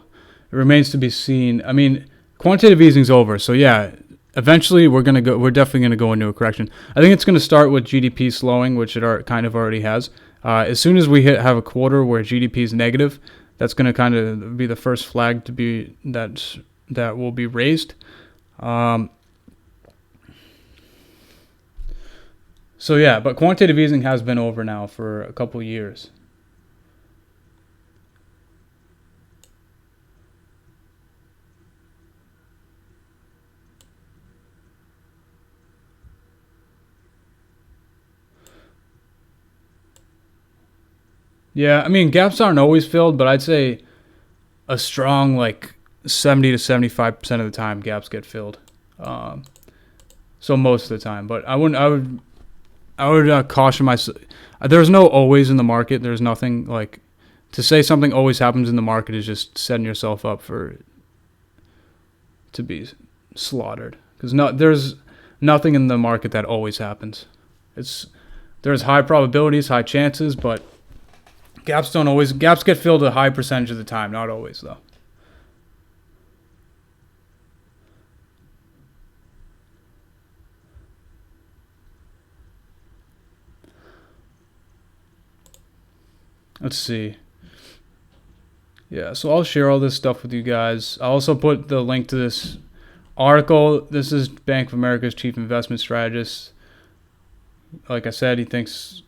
it remains to be seen. I mean, quantitative easing's over. So yeah, eventually we're definitely gonna go into a correction. I think it's gonna start with GDP slowing, which it kind of already has. As soon as we have a quarter where GDP is negative, that's gonna kind of be the first flag to be that will be raised. So yeah, but quantitative easing has been over now for a couple years. Yeah, I mean, gaps aren't always filled, but I'd say a strong 70 to 75% of the time gaps get filled. So most of the time, but I would caution myself. There's no always in the market. There's nothing to say something always happens in the market is just setting yourself up to be slaughtered because there's nothing in the market that always happens. There's high probabilities, high chances, but gaps get filled a high percentage of the time, not always though. Let's see. Yeah, so I'll share all this stuff with you guys. I'll also put the link to this article. This is Bank of America's chief investment strategist. Like I said, he thinks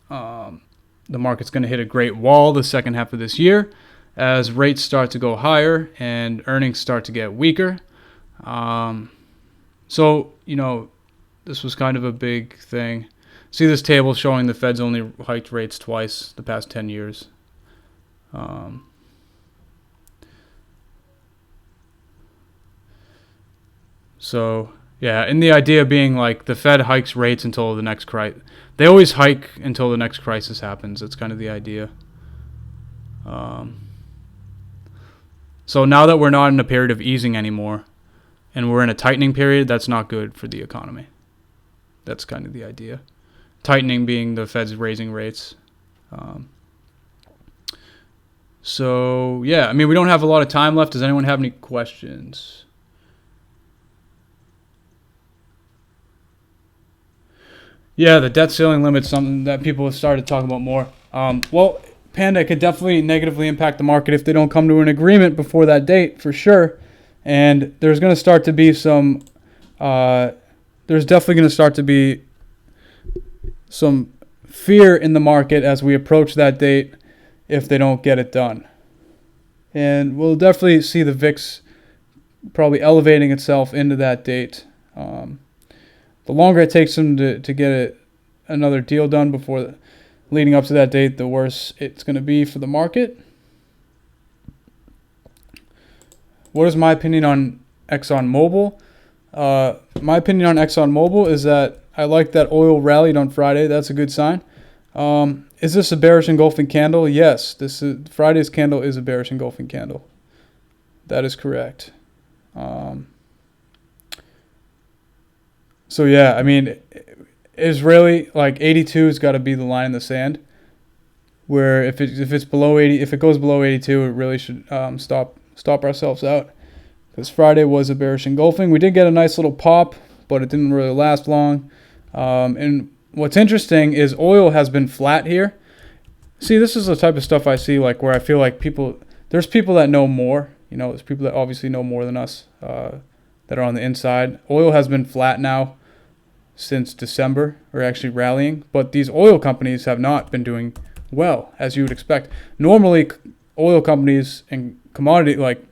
the market's going to hit a great wall the second half of this year as rates start to go higher and earnings start to get weaker. So, this was kind of a big thing. See this table showing the Fed's only hiked rates twice the past 10 years. So, yeah, and the idea being like the Fed hikes rates until the next crisis. They always hike until the next crisis happens. That's kind of the idea. So now that we're not in a period of easing anymore and we're in a tightening period, that's not good for the economy. That's kind of the idea. Tightening being the Fed's raising rates. So, yeah, I mean, we don't have a lot of time left. Does anyone have any questions? Yeah, the debt ceiling limit's something that people have started talking about more. Well, Panda, could definitely negatively impact the market if they don't come to an agreement before that date, for sure. And there's going to start to be some fear in the market as we approach that date if they don't get it done. And we'll definitely see the VIX probably elevating itself into that date. The longer it takes them to get another deal done leading up to that date, the worse it's going to be for the market. What is my opinion on ExxonMobil? My opinion on ExxonMobil is that I like that oil rallied on Friday. That's a good sign. Is this a bearish engulfing candle? Yes. Friday's candle is a bearish engulfing candle. That is correct. So yeah, I mean, it's really like 82 has got to be the line in the sand. Where if it's below 80, if it goes below 82, it really should stop ourselves out. Because Friday was a bearish engulfing. We did get a nice little pop, but it didn't really last long. And what's interesting is oil has been flat here. See, this is the type of stuff I see, like where I feel like there's people that know more. There's people that obviously know more than us that are on the inside. Oil has been flat now since December, or actually rallying. But these oil companies have not been doing well, as you would expect. Normally, oil companies and commodity, like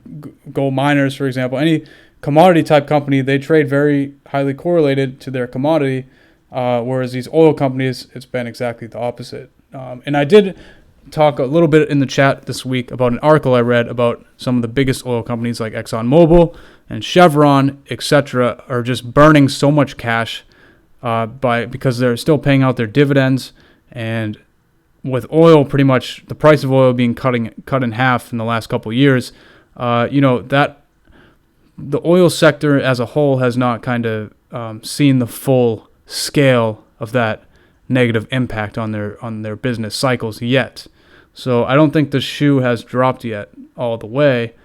gold miners, for example, any commodity type company, they trade very highly correlated to their commodity, whereas these oil companies, it's been exactly the opposite. And I did talk a little bit in the chat this week about an article I read about some of the biggest oil companies like ExxonMobil and Chevron, etc., are just burning so much cash because they're still paying out their dividends. And with oil, pretty much the price of oil being cut in half in the last couple of years, that the oil sector as a whole has not kind of seen the full scale of that negative impact on their business cycles yet. So I don't think the shoe has dropped yet all the way,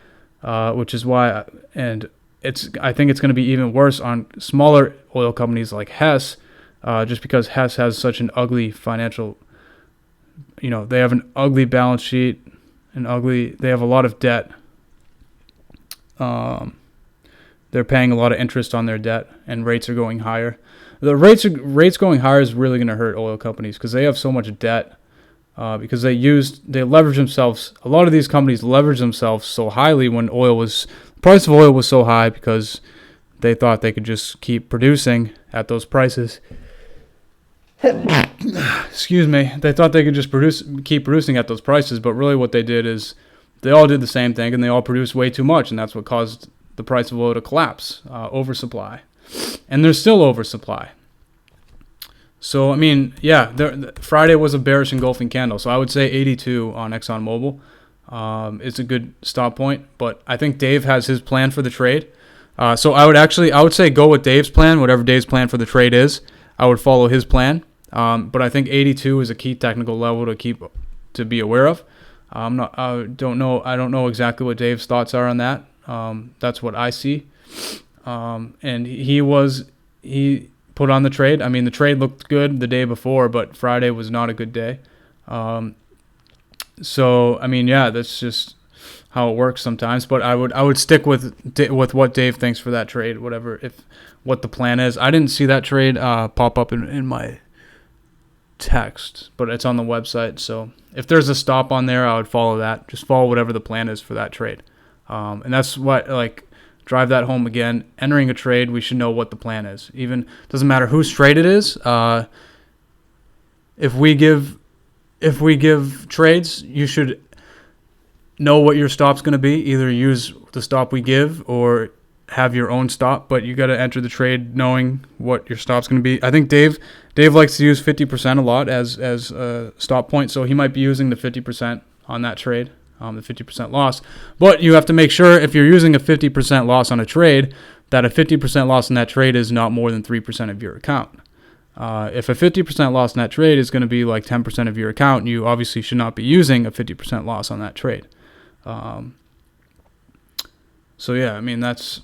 which is why, I think it's going to be even worse on smaller oil companies like Hess, just because Hess has such an ugly financial. They have an ugly balance sheet, they have a lot of debt. They're paying a lot of interest on their debt, and rates are going higher. The rates going higher is really going to hurt oil companies because they have so much debt. Because they leverage themselves. A lot of these companies leverage themselves so highly when the price of oil was so high because they thought they could just keep producing at those prices. Excuse me. They thought they could just keep producing at those prices, but really what they did is they all did the same thing and they all produced way too much, and that's what caused the price of oil to collapse. Oversupply. And there's still oversupply. So, I mean, yeah, Friday was a bearish engulfing candle. So I would say 82 on ExxonMobil is a good stop point. But I think Dave has his plan for the trade. So I would say go with Dave's plan, whatever Dave's plan for the trade is. I would follow his plan. But I think 82 is a key technical level to be aware of. I don't know exactly what Dave's thoughts are on that. That's what I see. And he put on the trade. I mean, the trade looked good the day before, but Friday was not a good day. So I mean, yeah, that's just how it works sometimes. But I would stick with what Dave thinks for that trade, what the plan is. I didn't see that trade pop up in my text, but it's on the website. So if there's a stop on there, I would follow that. Just follow whatever the plan is for that trade. And that's what, like, drive that home again. Entering a trade, we should know what the plan is. Even doesn't matter whose trade it is. If we give trades, you should know what your stop's going to be. Either use the stop we give or have your own stop, but you got to enter the trade knowing what your stop's going to be. I think Dave likes to use 50% a lot as a stop point, so he might be using the 50% on that trade, the 50% loss. But you have to make sure if you're using a 50% loss on a trade, that a 50% loss in that trade is not more than 3% of your account. If a 50% loss in that trade is going to be like 10% of your account, you obviously should not be using a 50% loss on that trade. So yeah, I mean, that's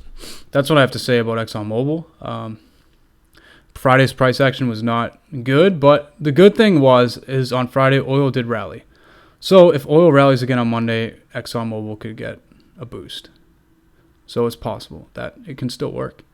what I have to say about ExxonMobil. Friday's price action was not good, but the good thing is on Friday, oil did rally. So if oil rallies again on Monday, ExxonMobil could get a boost. So it's possible that it can still work.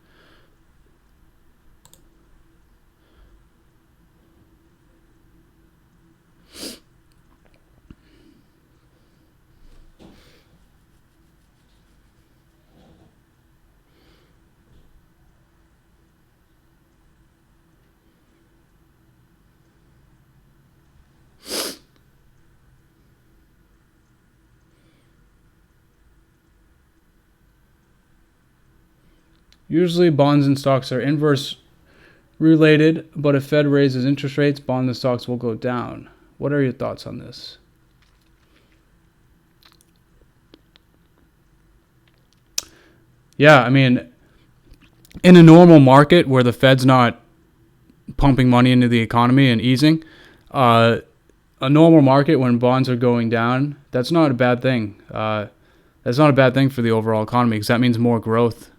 Usually bonds and stocks are inverse related, but if Fed raises interest rates, bonds and stocks will go down. What are your thoughts on this? Yeah, I mean, in a normal market where the Fed's not pumping money into the economy and easing, a normal market when bonds are going down, that's not a bad thing. That's not a bad thing for the overall economy because that means more growth.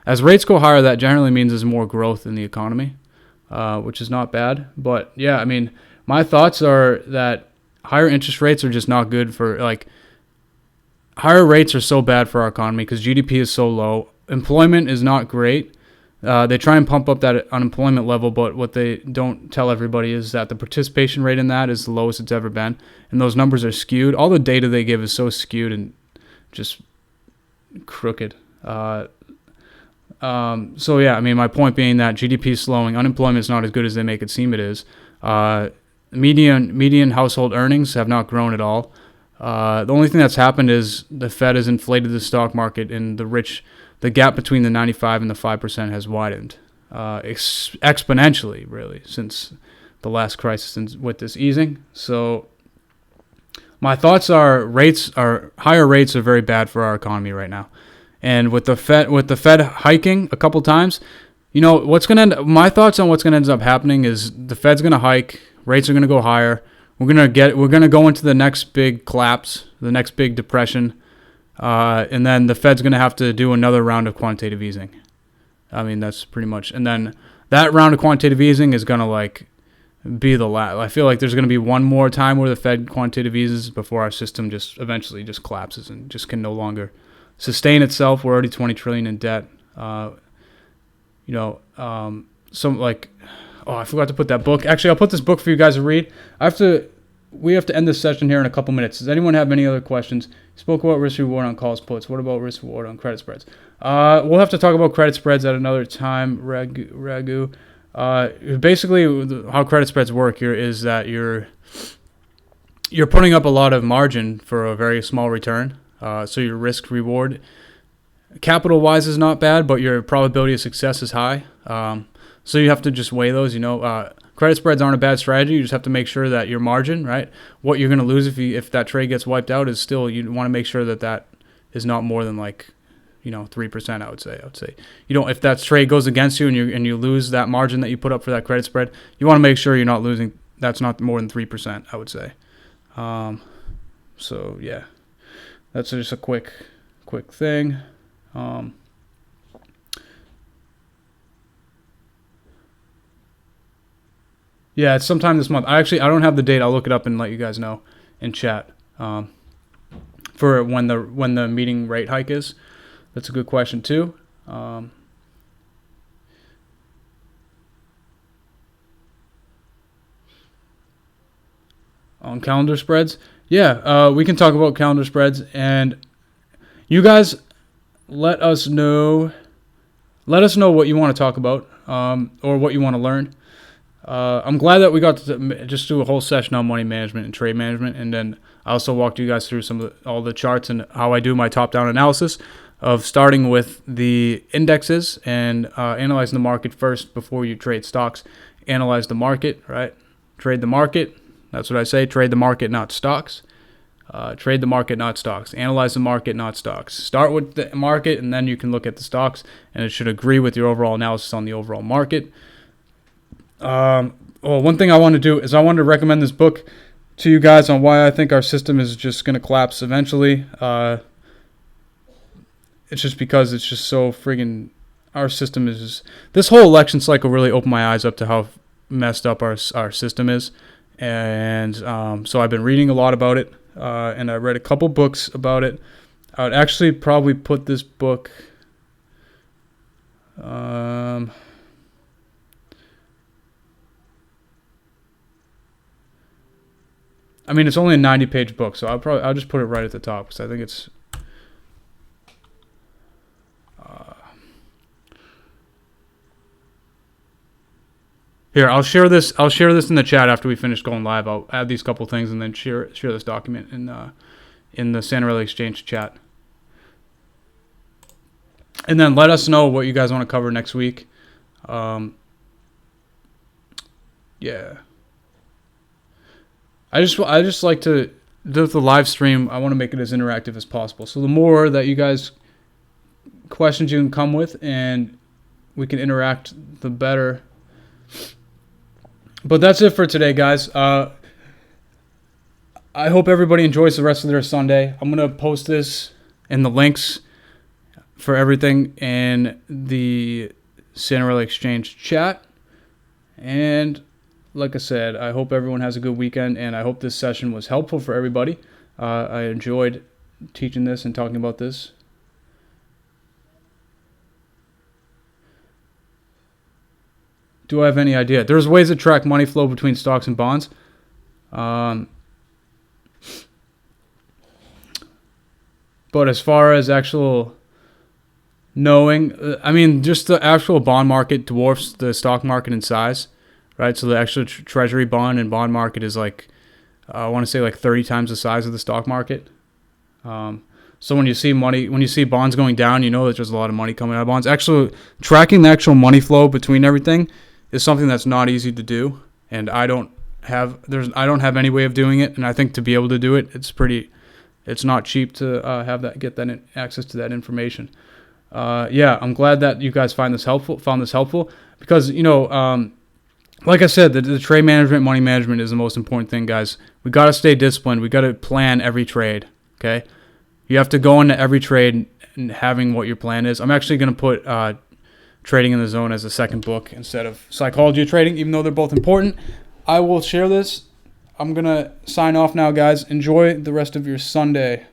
As rates go higher, that generally means there's more growth in the economy, which is not bad. But yeah, I mean, my thoughts are that higher interest rates are just not good for, like, higher rates are so bad for our economy because GDP is so low. Employment is not great. They try and pump up that unemployment level, but what they don't tell everybody is that the participation rate in that is the lowest it's ever been, and those numbers are skewed. All the data they give is so skewed and just crooked. So yeah, I mean, my point being that GDP is slowing, unemployment is not as good as they make it seem it is. Median household earnings have not grown at all. The only thing that's happened is the Fed has inflated the stock market, and the gap between the 95 and the 5% has widened exponentially, really, since the last crisis with this easing. So my thoughts are higher rates are very bad for our economy right now. And with the Fed hiking a couple times, you know, my thoughts on what's gonna end up happening is the Fed's gonna hike, rates are gonna go higher. We're gonna go into the next big collapse, the next big depression, and then the Fed's gonna have to do another round of quantitative easing. I mean, that's pretty much, and then that round of quantitative easing is gonna be the last. I feel like there's gonna be one more time where the Fed quantitative eases before our system just eventually just collapses and just can no longer sustain itself. We're already $20 trillion in debt. I forgot to put that book. Actually, I'll put this book for you guys to read. We have to end this session here in a couple minutes. Does anyone have any other questions? Spoke about risk reward on calls puts. What about risk reward on credit spreads? We'll have to talk about credit spreads at another time. Ragu. Basically, how credit spreads work here is that you're putting up a lot of margin for a very small return. So your risk reward, capital wise, is not bad, but your probability of success is high. So you have to just weigh those. Credit spreads aren't a bad strategy. You just have to make sure that your margin, right, what you're going to lose if that trade gets wiped out, is still, you want to make sure that is not more than like 3%. I would say if that trade goes against you and you lose that margin that you put up for that credit spread, you want to make sure you're not losing. That's not more than 3%. I would say. So yeah, that's just a quick thing. Yeah, it's sometime this month. I don't have the date. I'll look it up and let you guys know in chat. For when the meeting rate hike is. That's a good question too. On calendar spreads, yeah, we can talk about calendar spreads, and you guys let us know what you want to talk about, or what you want to learn. I'm glad that we got to just do a whole session on money management and trade management, and then I also walked you guys through all the charts and how I do my top-down analysis of starting with the indexes and analyzing the market first before you trade stocks. Analyze the market, right? Trade the market. That's what I say. Trade the market, not stocks. Trade the market, not stocks. Analyze the market, not stocks. Start with the market, and then you can look at the stocks, and it should agree with your overall analysis on the overall market. One thing I want to do is I want to recommend this book to you guys on why I think our system is just going to collapse eventually. It's just because it's just so friggin' our system is just, this whole election cycle really opened my eyes up to how messed up our system is. And so I've been reading a lot about it, and I read a couple books about it. I would actually probably put this book it's only a 90-page book, so I'll just put it right at the top because I think it's here. I'll share this in the chat after we finish going live. I'll add these couple things and then share this document in the Santa Relay Exchange chat. And then let us know what you guys want to cover next week. Yeah. I just like to do the live stream. I want to make it as interactive as possible. So the more that you guys questions you can come with and we can interact, the better. But that's it for today, guys. I hope everybody enjoys the rest of their Sunday. I'm going to post this in the links for everything in the Santa Relay Exchange chat. And like I said, I hope everyone has a good weekend, and I hope this session was helpful for everybody. I enjoyed teaching this and talking about this. Do I have any idea? There's ways to track money flow between stocks and bonds. But as far as actual knowing, just the actual bond market dwarfs the stock market in size, right? So the actual treasury bond and bond market is I want to say 30 times the size of the stock market. So when you see bonds going down, you know that there's a lot of money coming out of bonds. Actually, tracking the actual money flow between everything is something that's not easy to do, and I don't have any way of doing it. And I think to be able to do it, it's not cheap to get that access to that information. I'm glad that you guys found this helpful because like I said, the trade management, money management is the most important thing, guys. We got to stay disciplined. We got to plan every trade. Okay, you have to go into every trade and having what your plan is. I'm actually going to put Trading in the Zone as a second book instead of Psychology of Trading, even though they're both important. I will share this. I'm going to sign off now, guys. Enjoy the rest of your Sunday.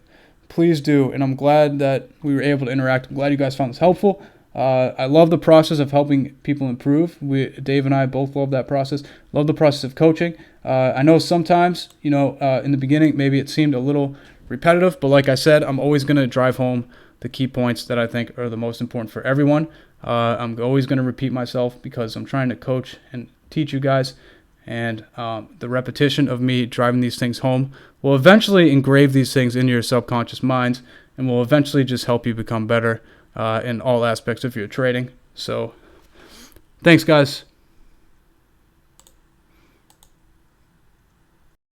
Please do. And I'm glad that we were able to interact. I'm glad you guys found this helpful. I love the process of helping people improve. Dave and I both love that process. Love the process of coaching. I know sometimes, in the beginning, maybe it seemed a little repetitive, but like I said, I'm always going to drive home the key points that I think are the most important for everyone. I'm always going to repeat myself because I'm trying to coach and teach you guys. And the repetition of me driving these things home will eventually engrave these things into your subconscious minds and will eventually just help you become better in all aspects of your trading. So thanks, guys.